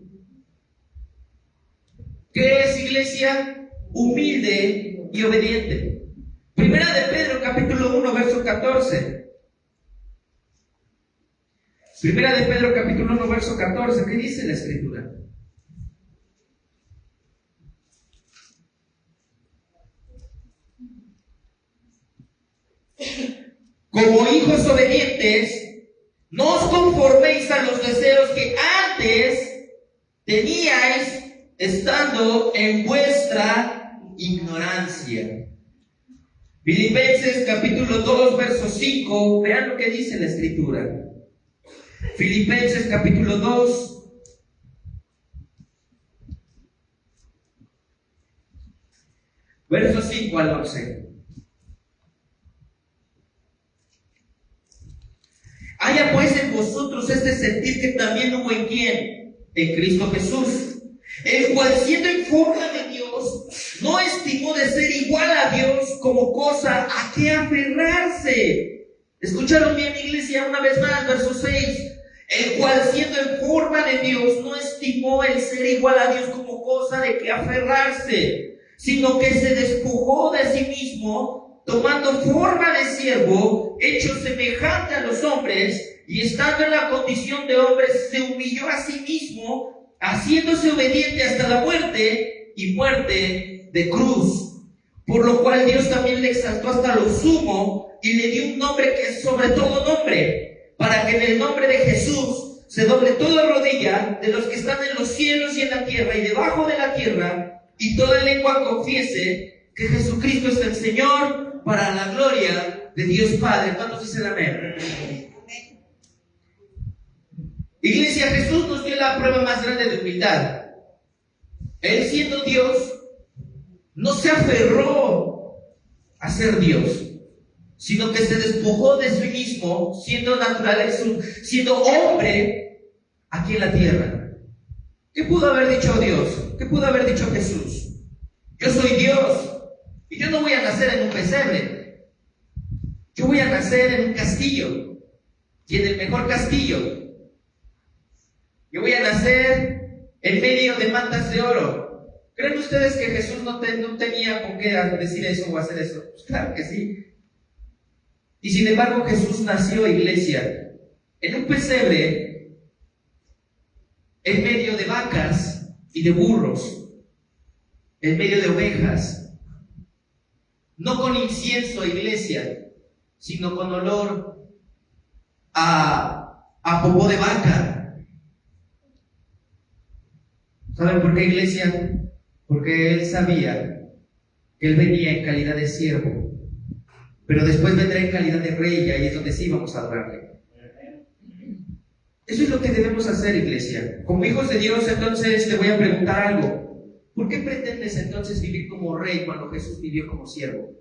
¿Qué es, iglesia? Humilde y obediente. Primera de Pedro, capítulo 1, verso 14. Primera de Pedro, capítulo 1, verso 14. ¿Qué dice la Escritura? Como hijos obedientes, no os conforméis a los deseos que antes teníais estando en vuestra ignorancia. Filipenses capítulo 2, verso 5. Vean lo que dice la Escritura. Filipenses capítulo 2, verso 5 al 11. Haya pues en vosotros este sentir que también hubo en quién, en Cristo Jesús, el cual siendo en forma de Dios, no estimó de ser igual a Dios como cosa a que aferrarse. ¿Escucharon bien, iglesia? Una vez más, verso 6. El cual siendo en forma de Dios, no estimó el ser igual a Dios como cosa de que aferrarse, sino que se despojó de sí mismo, tomando forma de siervo, hecho semejante a los hombres, y estando en la condición de hombre, se humilló a sí mismo, haciéndose obediente hasta la muerte, y muerte de cruz. Por lo cual Dios también le exaltó hasta lo sumo, y le dio un nombre que es sobre todo nombre, para que en el nombre de Jesús se doble toda rodilla de los que están en los cielos y en la tierra y debajo de la tierra, y toda lengua confiese que Jesucristo es el Señor, para la gloria de Dios Padre. ¿Cuántos dicen amén? Iglesia, Jesús nos dio la prueba más grande de humildad. Él, siendo Dios, no se aferró a ser Dios, sino que se despojó de sí mismo, siendo naturaleza, siendo hombre aquí en la tierra. ¿Qué pudo haber dicho Dios? ¿Qué pudo haber dicho Jesús? Yo soy Dios y yo no voy a nacer en un pesebre. Yo voy a nacer en un castillo. tiene el mejor castillo. Yo voy a nacer en medio de mantas de oro. ¿Creen ustedes que Jesús no tenía con qué decir eso o hacer eso? Pues claro que sí. Y sin embargo Jesús nació, iglesia, en un pesebre, en medio de vacas y de burros, en medio de ovejas, no con incienso, iglesia, sino con olor a popó de vaca. ¿Saben por qué, iglesia? Porque Él sabía que Él venía en calidad de siervo, pero después vendrá en calidad de rey, y ahí es donde sí vamos a adorarle. Eso es lo que debemos hacer, iglesia. Como hijos de Dios, entonces te voy a preguntar algo. ¿Por qué pretendes entonces vivir como rey cuando Jesús vivió como siervo?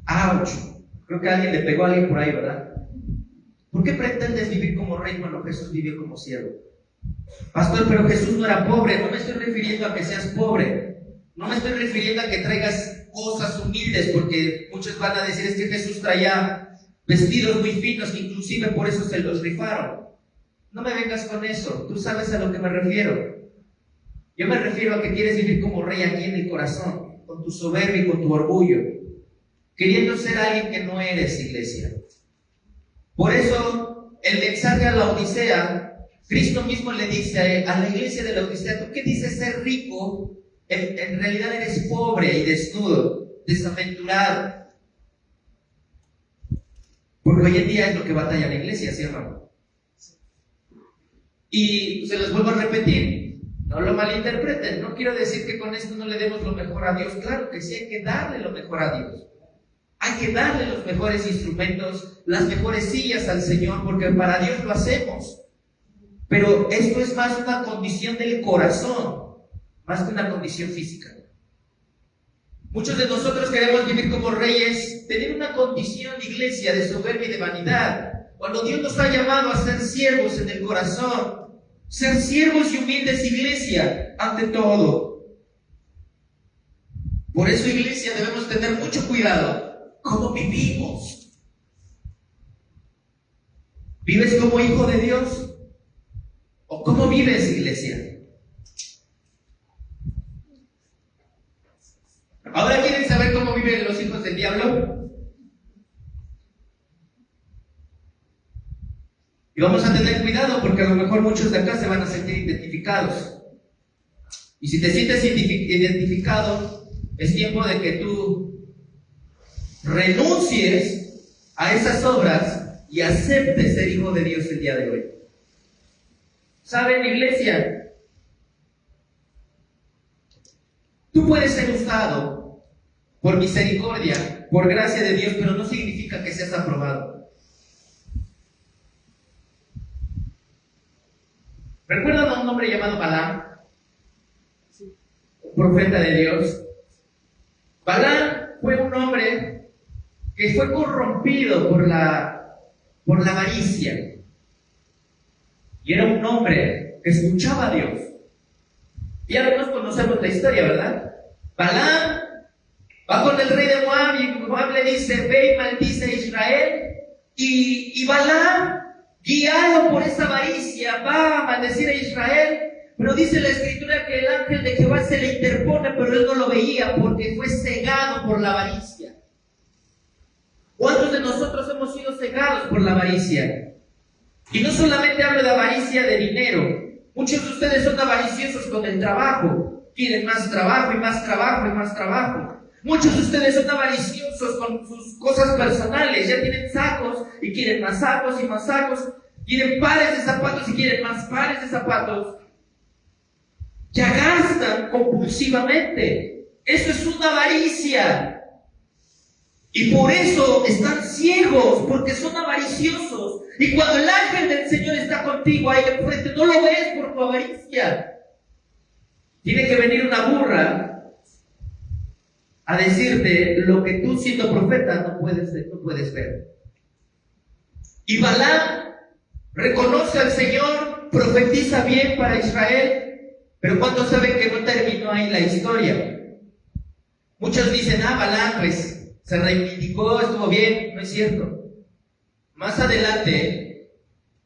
¡Auch! Creo que alguien le pegó a alguien por ahí, ¿verdad? ¿Por qué pretendes vivir como rey cuando Jesús vivió como siervo? Pastor, pero Jesús no era pobre. No me estoy refiriendo a que seas pobre. No me estoy refiriendo a que traigas cosas humildes, porque muchos van a decir es que Jesús traía vestidos muy finos, que inclusive por eso se los rifaron. No me vengas con eso. Tú sabes a lo que me refiero. Yo me refiero a que quieres vivir como rey aquí en el corazón, con tu soberbia y con tu orgullo, queriendo ser alguien que no eres, iglesia. Por eso el mensaje a la Odisea, Cristo mismo le dice a la iglesia de la Odisea: tú que dices ser rico, en realidad eres pobre y desnudo, desaventurado. Porque hoy en día es lo que batalla la iglesia, ¿sí o no? Y se los vuelvo a repetir, no lo malinterpreten. No quiero decir que con esto no le demos lo mejor a Dios. Claro que sí, hay que darle lo mejor a Dios. Hay que darle los mejores instrumentos, las mejores sillas al Señor, porque para Dios lo hacemos. Pero esto es más una condición del corazón, más que una condición física. Muchos de nosotros queremos vivir como reyes, tener una condición, iglesia, de soberbia y de vanidad, cuando Dios nos ha llamado a ser siervos en el corazón, ser siervos y humildes, iglesia, ante todo. Por eso, iglesia, debemos tener mucho cuidado cómo vivimos. ¿Vives como hijo de Dios? ¿O cómo vives, iglesia? ¿Ahora quieren saber cómo viven los hijos del diablo? Y vamos a tener cuidado, porque a lo mejor muchos de acá se van a sentir identificados. Y si te sientes identificado, es tiempo de que tú renuncies a esas obras y aceptes ser hijo de Dios el día de hoy. ¿Saben, iglesia? Tú puedes ser usado por misericordia, por gracia de Dios, pero no significa que seas aprobado. ¿Recuerdan a un hombre llamado Balaam? Un profeta de Dios. Balaam fue un hombre que fue corrompido por la avaricia. Y era un hombre que escuchaba a Dios. Y ahora nos conocemos la historia, ¿verdad? Balaam va con el rey de Moab, y Moab le dice: ve y maldice a Israel. Y Balaam, guiado por esa avaricia, va a maldecir a Israel. Pero dice la escritura que el ángel de Jehová se le interpone, pero él no lo veía porque fue cegado por la avaricia. ¿Cuántos de nosotros hemos sido cegados por la avaricia? Y no solamente hablo de avaricia de dinero. Muchos de ustedes son avariciosos con el trabajo. Quieren más trabajo y más trabajo y más trabajo. Muchos de ustedes son avariciosos con sus cosas personales. Ya tienen sacos y quieren más sacos y más sacos. Quieren pares de zapatos y quieren más pares de zapatos. Ya gastan compulsivamente. Eso es una avaricia. Y por eso están ciegos, porque son avariciosos. Y cuando el ángel del Señor está contigo ahí enfrente, no lo ves por tu avaricia. Tiene que venir una burra a decirte lo que tú, siendo profeta, no puedes ver. Y Balaam reconoce al Señor, profetiza bien para Israel, pero ¿cuántos saben que no terminó ahí la historia? Muchos dicen: Balaam pues se reivindicó, estuvo bien. No es cierto. más adelante,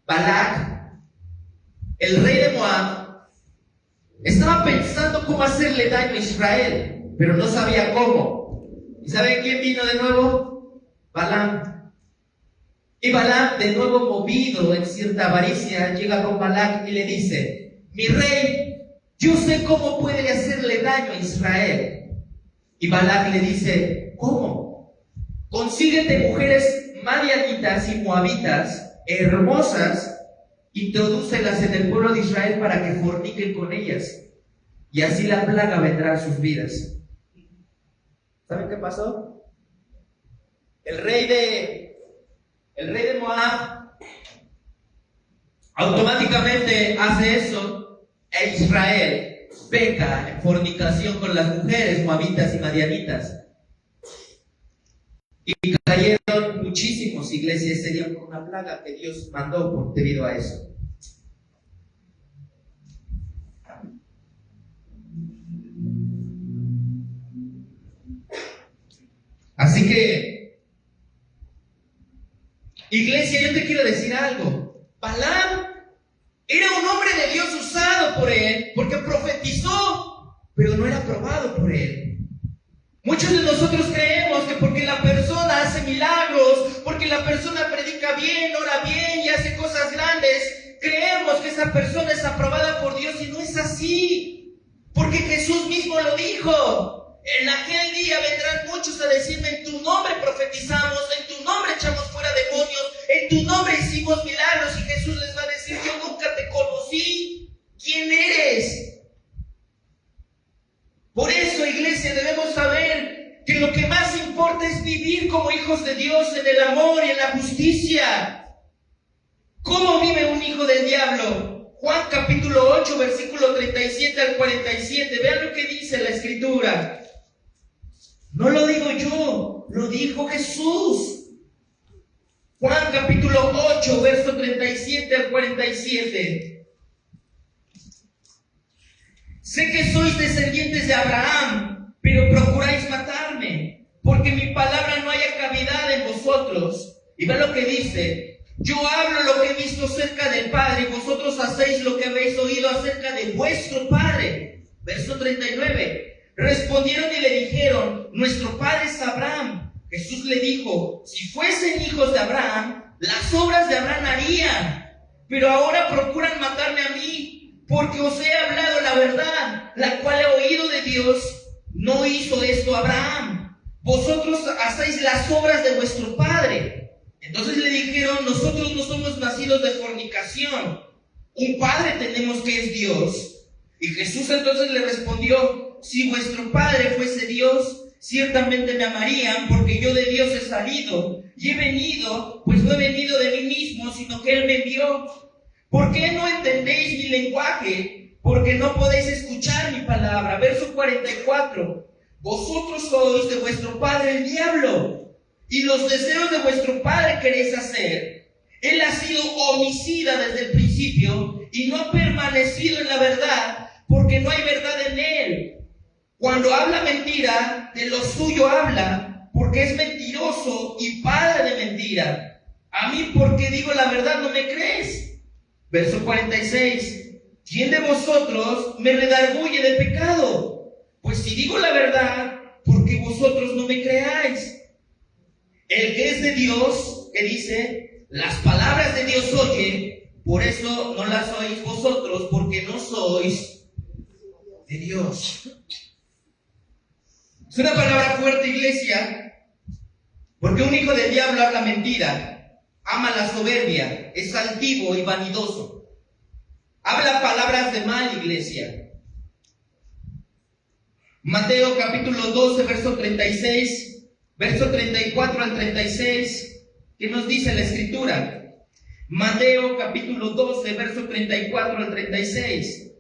Balac, el rey de Moab, estaba pensando cómo hacerle daño a Israel, pero no sabía cómo. ¿Y saben quién vino de nuevo? Balaam. Y Balaam, de nuevo movido en cierta avaricia, llega con Balac y le dice: mi rey, yo sé cómo puede hacerle daño a Israel. Y Balac le dice: ¿cómo? Consíguete mujeres madianitas y moabitas hermosas, introdúcelas en el pueblo de Israel para que forniquen con ellas, y así la plaga vendrá a sus vidas. ¿Saben qué pasó? El rey de Moab automáticamente hace eso, e Israel peca en fornicación con las mujeres moabitas y madianitas. Y cayeron muchísimos iglesias ese día por una plaga que Dios mandó debido a eso. Así que, iglesia, yo te quiero decir algo. Balaam era un hombre de Dios usado por él, porque profetizó, pero no era aprobado por él. Muchos de nosotros creemos que porque la persona hace milagros, porque la persona predica bien, ora bien y hace cosas grandes, creemos que esa persona es aprobada por Dios, y no es así. Porque Jesús mismo lo dijo: en aquel día vendrán muchos a decirme: en tu nombre profetizamos, en tu nombre echamos fuera demonios, en tu nombre hicimos milagros. Y Jesús les va a decir: yo nunca te conocí. ¿Quién eres? Por eso, iglesia, debemos saber que lo que más importa es vivir como hijos de Dios en el amor y en la justicia. ¿Cómo vive un hijo del diablo? Juan capítulo 8, versículo 37 al 47. Vean lo que dice la Escritura. No lo digo yo, lo dijo Jesús. Juan capítulo 8, verso 37 al 47. Sé que sois descendientes de Abraham, pero procuráis matarme, porque mi palabra no haya cavidad en vosotros. Y vean lo que dice: yo hablo lo que he visto cerca del Padre, y vosotros hacéis lo que habéis oído acerca de vuestro Padre. Verso 39. Respondieron y le dijeron: nuestro padre es Abraham. Jesús le dijo: si fuesen hijos de Abraham, las obras de Abraham harían. Pero ahora procuran matarme a mí, porque os he hablado la verdad, la cual he oído de Dios. No hizo esto Abraham. Vosotros hacéis las obras de vuestro padre. Entonces le dijeron: nosotros no somos nacidos de fornicación. Un padre tenemos que es Dios. Y Jesús entonces le respondió: si vuestro padre fuese Dios, ciertamente me amarían, porque yo de Dios he salido y he venido, pues no he venido de mí mismo, sino que Él me envió. ¿Por qué no entendéis mi lenguaje? Porque no podéis escuchar mi palabra. Verso 44. Vosotros sois de vuestro padre el diablo, y los deseos de vuestro padre queréis hacer. Él ha sido homicida desde el principio, y no ha permanecido en la verdad, porque no hay verdad en él. Cuando habla mentira, de lo suyo habla, porque es mentiroso y padre de mentira. A mí, porque digo la verdad, no me crees. Verso 46. ¿Quién de vosotros me redarguye del pecado? Pues si digo la verdad, ¿por qué vosotros no me creáis? El que es de Dios, que dice, las palabras de Dios oye, por eso no las oís vosotros, porque no sois de Dios. Es una palabra fuerte, iglesia, porque un hijo del diablo habla mentira. Ama la soberbia, es altivo y vanidoso. Habla palabras de mal, iglesia. Mateo capítulo 12, verso 36, verso 34 al 36. ¿Qué nos dice la Escritura? Mateo capítulo 12, verso 34 al 36.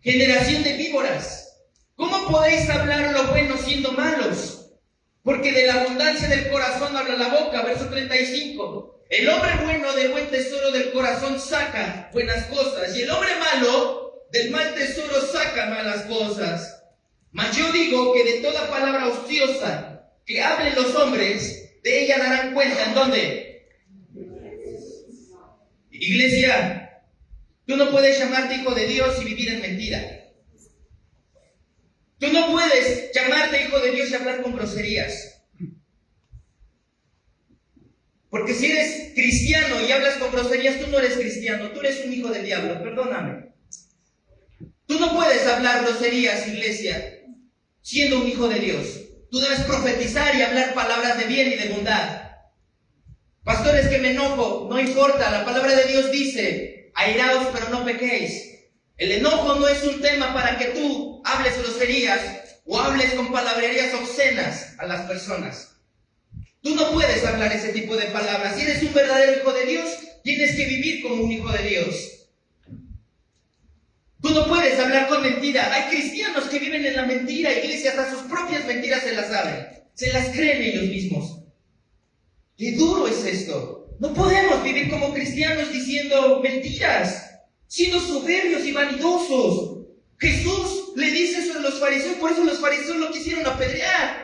Generación de víboras, ¿cómo podéis hablar lo bueno siendo malos? Porque de la abundancia del corazón habla la boca. Verso 35. El hombre bueno del buen tesoro del corazón saca buenas cosas, y el hombre malo del mal tesoro saca malas cosas. Mas yo digo que de toda palabra ociosa que hablen los hombres, de ella darán cuenta. ¿En dónde? Iglesia, tú no puedes llamarte hijo de Dios y vivir en mentira. Tú no puedes llamarte hijo de Dios y hablar con groserías. Porque si eres cristiano y hablas con groserías, tú no eres cristiano, tú eres un hijo del diablo, perdóname. Tú no puedes hablar groserías, iglesia, siendo un hijo de Dios. Tú debes profetizar y hablar palabras de bien y de bondad. Pastores, que me enojo, no importa, la palabra de Dios dice, airaos pero no pequéis. El enojo no es un tema para que tú hables groserías o hables con palabrerías obscenas a las personas. Tú no puedes hablar ese tipo de palabras. Si eres un verdadero hijo de Dios, tienes que vivir como un hijo de Dios. Tú no puedes hablar con mentira. Hay cristianos que viven en la mentira, iglesia, hasta sus propias mentiras se las saben. Se las creen ellos mismos. Qué duro es esto. No podemos vivir como cristianos diciendo mentiras, siendo soberbios y vanidosos. Jesús le dice eso a los fariseos, por eso los fariseos lo quisieron apedrear.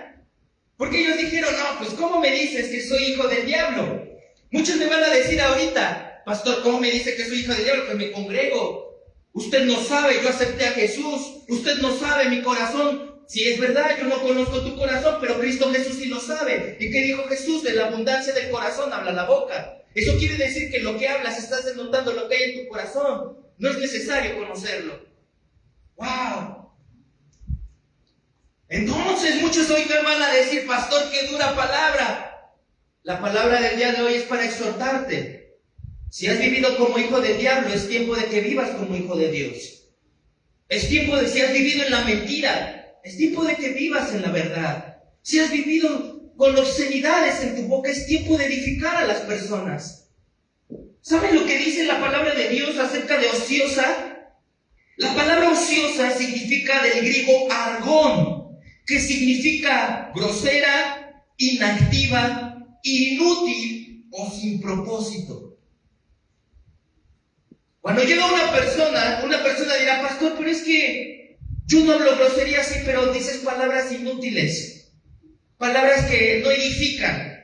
Porque ellos dijeron, no, pues ¿cómo me dices que soy hijo del diablo? Muchos me van a decir ahorita, pastor, ¿cómo me dice que soy hijo del diablo? Pues me congrego. Usted no sabe, yo acepté a Jesús. Usted no sabe mi corazón. Si es verdad, yo no conozco tu corazón, pero Cristo Jesús sí lo sabe. ¿Y qué dijo Jesús? De la abundancia del corazón habla la boca. Eso quiere decir que lo que hablas estás denotando lo que hay en tu corazón. No es necesario conocerlo. ¡Wow! Entonces muchos hoy me van a decir, pastor, qué dura palabra. La palabra del día de hoy es para exhortarte. Si has vivido como hijo del diablo, es tiempo de que vivas como hijo de Dios. Es tiempo de, si has vivido en la mentira, es tiempo de que vivas en la verdad. Si has vivido con obscenidades en tu boca, es tiempo de edificar a las personas. ¿Saben lo que dice la palabra de Dios acerca de ociosa? La palabra ociosa significa del griego argón, que significa grosera, inactiva, inútil o sin propósito. Cuando llega una persona dirá, pastor, pero es que yo no hablo grosería así, pero dices palabras inútiles, palabras que no edifican.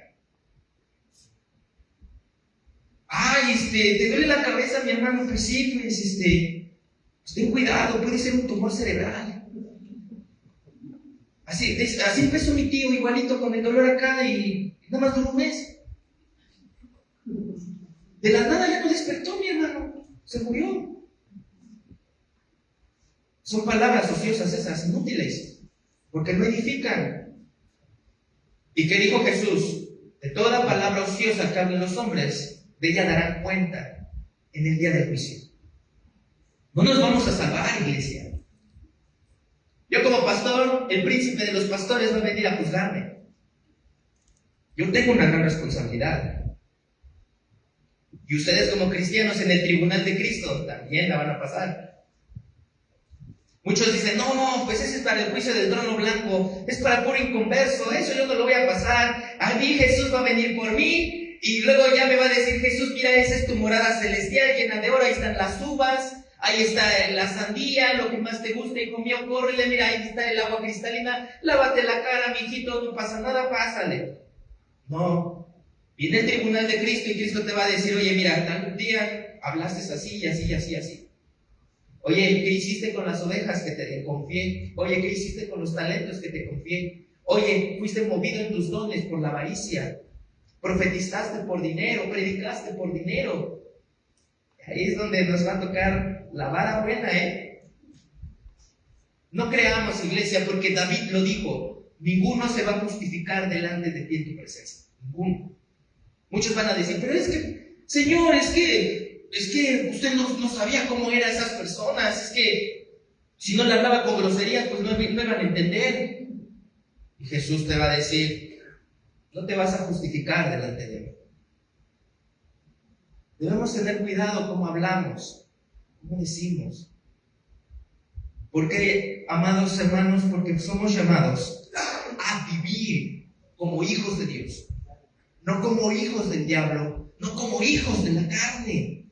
Ay, ¿te duele la cabeza, mi hermano? Pues sí, pues ten cuidado, puede ser un tumor cerebral. Así empezó mi tío, igualito, con el dolor acá, y nada más duró un mes. De la nada ya no despertó, mi hermano, se murió. Son palabras ociosas esas, inútiles, porque no edifican. ¿Y qué dijo Jesús? De toda palabra ociosa que hablen los hombres, de ella darán cuenta en el día del juicio. No nos vamos a salvar, iglesia. Yo como pastor, el príncipe de los pastores va a venir a juzgarme. Yo tengo una gran responsabilidad. Y ustedes como cristianos en el tribunal de Cristo también la van a pasar. Muchos dicen, no, pues ese es para el juicio del trono blanco, es para puro inconverso, eso yo no lo voy a pasar. A mí Jesús va a venir por mí y luego ya me va a decir Jesús, mira, esa es tu morada celestial llena de oro, ahí están las uvas. Ahí está la sandía, lo que más te guste, hijo mío, córrele, mira, ahí está el agua cristalina, lávate la cara, mijito, no pasa nada, pásale. No, viene el tribunal de Cristo y Cristo te va a decir, oye, mira, tal día hablaste así y así y así y así. Oye, ¿qué hiciste con las ovejas que te confié? Oye, ¿qué hiciste con los talentos que te confié? Oye, fuiste movido en tus dones por la avaricia, profetizaste por dinero, predicaste por dinero. Ahí es donde nos va a tocar la vara buena, No creamos, iglesia, porque David lo dijo, ninguno se va a justificar delante de ti en tu presencia, ninguno. Muchos van a decir, pero es que, Señor, es que usted no sabía cómo eran esas personas, es que si no le hablaba con groserías, pues no iban a entender. Y Jesús te va a decir, no te vas a justificar delante de mí. Debemos tener cuidado cómo hablamos, cómo decimos. Porque, amados hermanos, porque somos llamados a vivir como hijos de Dios, no como hijos del diablo, no como hijos de la carne.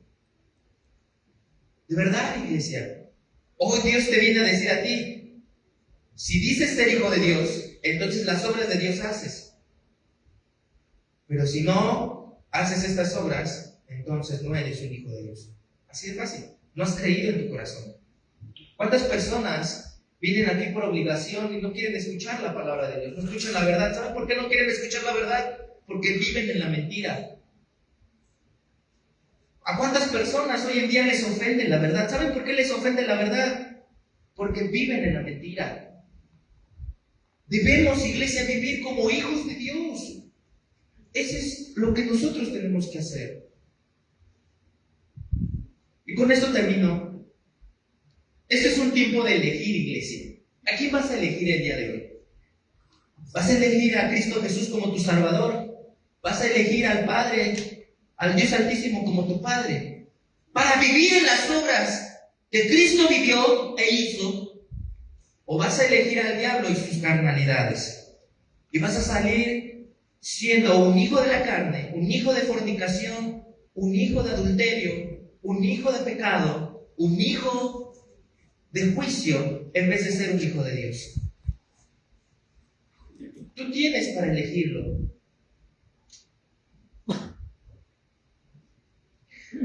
De verdad, iglesia, hoy Dios te viene a decir a ti, si dices ser hijo de Dios, entonces las obras de Dios haces. Pero si no haces estas obras, entonces no eres un hijo de Dios. Así de fácil. No has creído en tu corazón. ¿Cuántas personas vienen aquí por obligación y no quieren escuchar la palabra de Dios? No escuchan la verdad. ¿Saben por qué no quieren escuchar la verdad? Porque viven en la mentira. ¿A cuántas personas hoy en día les ofende la verdad? ¿Saben por qué les ofende la verdad? Porque viven en la mentira. Debemos, iglesia, vivir como hijos de Dios. Eso es lo que nosotros tenemos que hacer. Y con esto termino. Este es un tiempo de elegir, iglesia. ¿A quién vas a elegir el día de hoy? ¿Vas a elegir a Cristo Jesús como tu Salvador? ¿Vas a elegir al Padre, al Dios Altísimo como tu Padre, para vivir en las obras que Cristo vivió e hizo? ¿O vas a elegir al diablo y sus carnalidades? Y vas a salir siendo un hijo de la carne, un hijo de fornicación, un hijo de adulterio, un hijo de pecado, un hijo de juicio, en vez de ser un hijo de Dios. Tú tienes para elegirlo.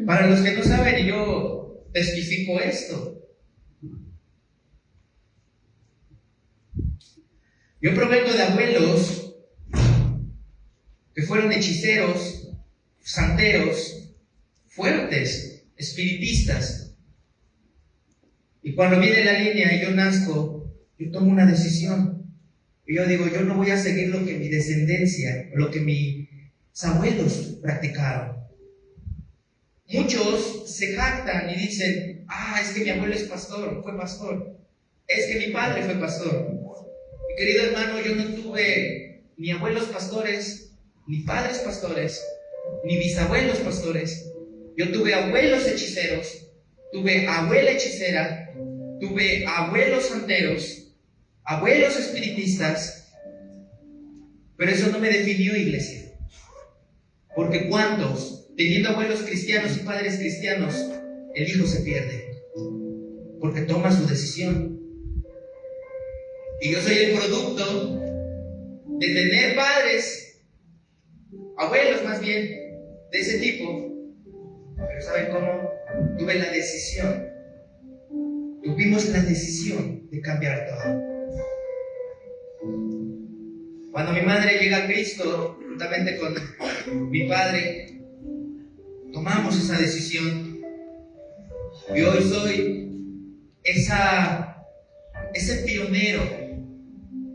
Para los que no saben, yo testifico esto. Yo provengo de abuelos que fueron hechiceros, santeros, fuertes, espiritistas. Y cuando viene la línea y yo nazco, yo tomo una decisión. Y yo digo, yo no voy a seguir lo que mi descendencia, lo que mis abuelos practicaron. Muchos se jactan y dicen, es que mi abuelo es pastor, fue pastor. Es que mi padre fue pastor. Mi querido hermano, yo no tuve ni abuelos pastores, ni padres pastores, ni bisabuelos pastores. Yo tuve abuelos hechiceros, tuve abuela hechicera, tuve abuelos santeros, abuelos espiritistas. Pero eso no me definió, iglesia. Porque ¿cuántos, teniendo abuelos cristianos y padres cristianos, el hijo se pierde? Porque toma su decisión. Y yo soy el producto de tener padres, abuelos más bien, de ese tipo. Pero ¿saben cómo? Tuve la decisión. Tuvimos la decisión de cambiar todo. Cuando mi madre llega a Cristo, juntamente con mi padre, tomamos esa decisión. Y hoy soy ese pionero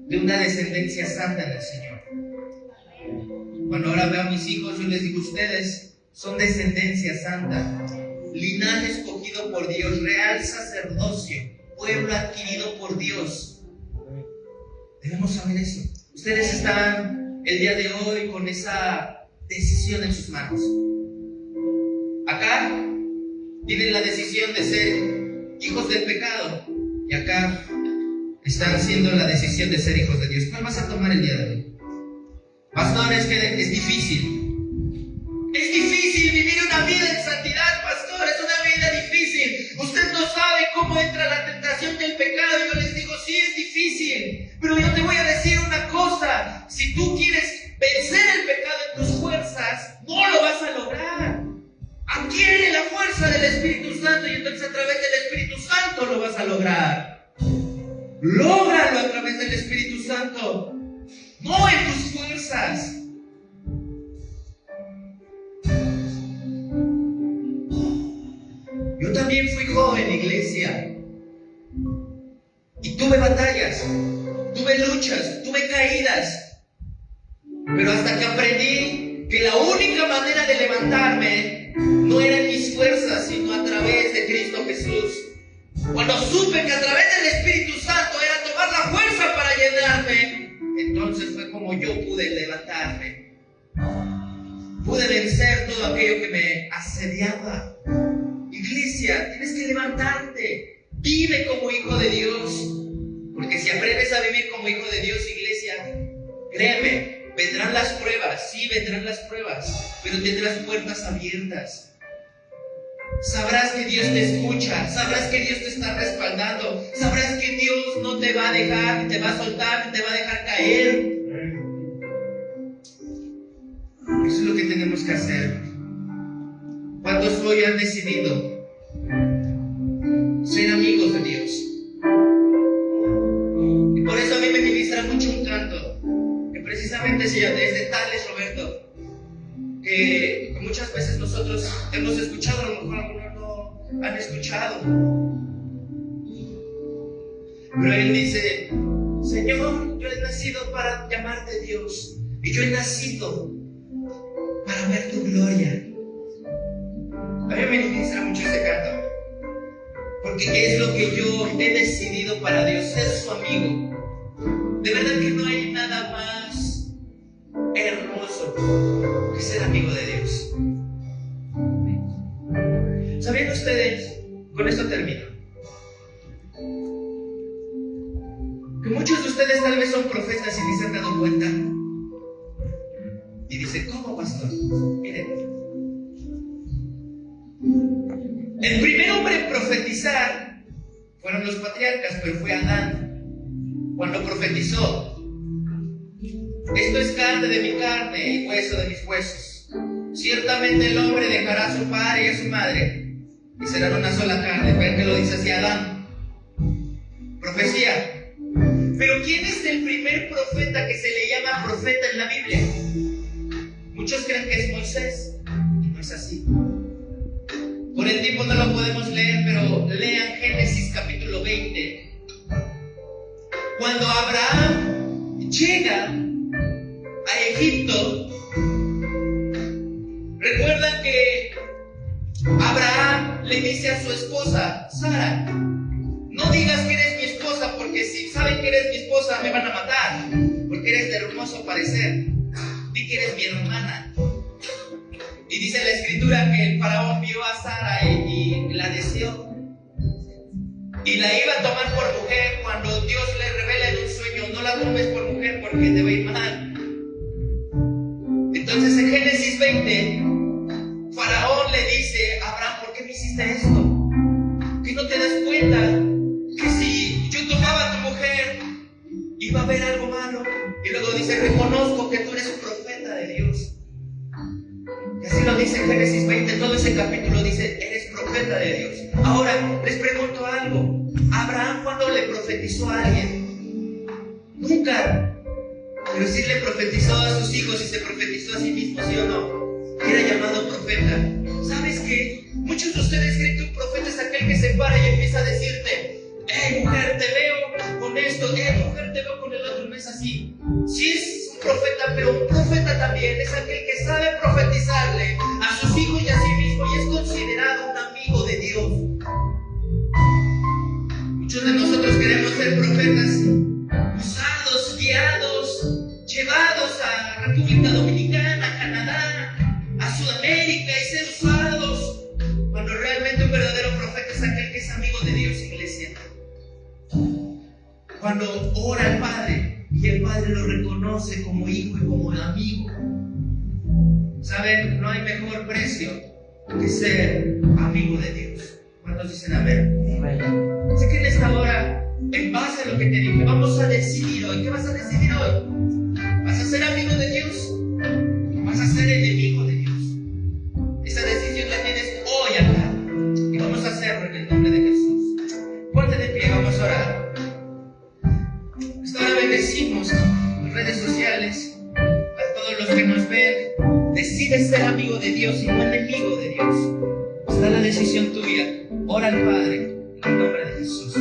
de una descendencia santa en el Señor. Cuando ahora veo a mis hijos, yo les digo, ustedes son descendencia santa, linaje escogido por Dios, real sacerdocio, pueblo adquirido por Dios. Debemos saber eso. Ustedes están el día de hoy con esa decisión en sus manos. Acá tienen la decisión de ser hijos del pecado, y acá están haciendo la decisión de ser hijos de Dios. ¿Cuál vas a tomar el día de hoy? Pastor, es que es difícil. Es difícil vivir una vida en santidad, pastor. Es una vida difícil. Usted no sabe cómo entra la tentación del pecado. Yo les digo, sí, es difícil. Pero yo te voy a decir una cosa. Si tú quieres vencer el pecado en tus fuerzas, no lo vas a lograr. Adquiere la fuerza del Espíritu Santo y entonces a través del Espíritu Santo lo vas a lograr. Lógralo a través del Espíritu Santo, no en tus fuerzas. Yo también fui joven, iglesia, y tuve batallas, tuve luchas, tuve caídas, pero hasta que aprendí que la única manera de levantarme no era en mis fuerzas, sino a través de Cristo Jesús. Cuando supe que a través del Espíritu Santo era tomar la fuerza para llenarme, entonces fue como yo pude levantarme. Pude vencer todo aquello que me asediaba. Iglesia, tienes que levantarte. Vive como hijo de Dios. Porque si aprendes a vivir como hijo de Dios, iglesia, créeme, vendrán las pruebas. Sí, vendrán las pruebas, pero tendrás puertas abiertas. Sabrás que Dios te escucha, sabrás que Dios te está respaldando, sabrás que Dios no te va a dejar, ni te va a soltar, ni te va a dejar caer. Eso es lo que tenemos que hacer. ¿Cuántos hoy han decidido ser amigos de Dios? Y por eso a mí me ministra mucho un canto que precisamente es de Tales Roberto, que muchas veces nosotros hemos escuchado, a lo mejor algunos no han escuchado, pero él dice: Señor, yo he nacido para llamarte Dios, y yo he nacido para ver tu gloria. A mí me ministra mucho ese canto, porque es lo que yo he decidido para Dios, ser su amigo. De verdad que no hay nada más hermoso que ser amigo de Dios. ¿Sabían ustedes? Con esto termino. Que muchos de ustedes tal vez son profetas y ni se han dado cuenta. Y dicen: ¿cómo, pastor? Miren, el primer hombre en profetizar fueron los patriarcas, pero fue Adán. Cuando profetizó: esto es carne de mi carne y hueso de mis huesos. Ciertamente el hombre dejará a su padre y a su madre y serán una sola carne. Vean que lo dice así Adán. Profecía. Pero ¿quién es el primer profeta que se le llama profeta en la Biblia? Muchos creen que es Moisés, y no es así. Por el tiempo no lo podemos leer, pero lean Génesis capítulo 20. Cuando Abraham llega a Egipto, recuerdan que Abraham le dice a su esposa, Sara: no digas que eres mi esposa, porque si saben que eres mi esposa me van a matar, porque eres de hermoso parecer. Di que eres mi hermana. Y dice la escritura que el faraón vio a Sara y la deseó. Y la iba a tomar por mujer. Cuando Dios le revela en un sueño: no la tomes por mujer porque te va a ir mal. Entonces en Génesis 20, Faraón le dice a Abraham: ¿por qué me hiciste esto? ¿Que no te das cuenta que si yo tomaba a tu mujer iba a haber algo malo? Y luego dice: reconozco que tú eres un profeta de Dios. Y así lo dice en Génesis 20, todo ese capítulo dice: eres profeta de Dios. Ahora, les pregunto algo. Abraham, ¿cuándo le profetizó a alguien? Nunca. Pero sí le profetizó a sus hijos y se profetizó a sí mismo, ¿sí o no? Era llamado profeta. ¿Sabes qué? Muchos de ustedes creen que un profeta es aquel que se para y empieza a decirte: hey, mujer, te veo con esto, mujer, te veo con el otro. No es así. Sí es un profeta, pero un profeta también es aquel que sabe profetizarle a sus hijos y a sí mismo y es considerado un amigo de Dios. Muchos de nosotros queremos ser profetas usados, guiados, llevados a República Dominicana, a Canadá, a Sudamérica y ser usados, cuando realmente un verdadero profeta es aquel que es amigo de Dios, iglesia. Cuando ora al Padre y el Padre lo reconoce como hijo y como amigo. ¿Saben? No hay mejor precio que ser amigo de Dios. ¿Cuántos dicen amén? Así que en esta hora, en base a lo que te dije, vamos a decidir hoy. ¿Qué vas a decidir hoy? ¿Vas a ser amigo de Dios? ¿O vas a ser enemigo de Dios? Esa decisión la tienes hoy acá. Y vamos a hacerlo en el nombre de Jesús. Ponte de pie, vamos a orar. Ahora bendecimos las redes sociales, a todos los que nos ven. Decide ser amigo de Dios y no enemigo de Dios. Está la decisión tuya. Ora al Padre en el nombre de Jesús.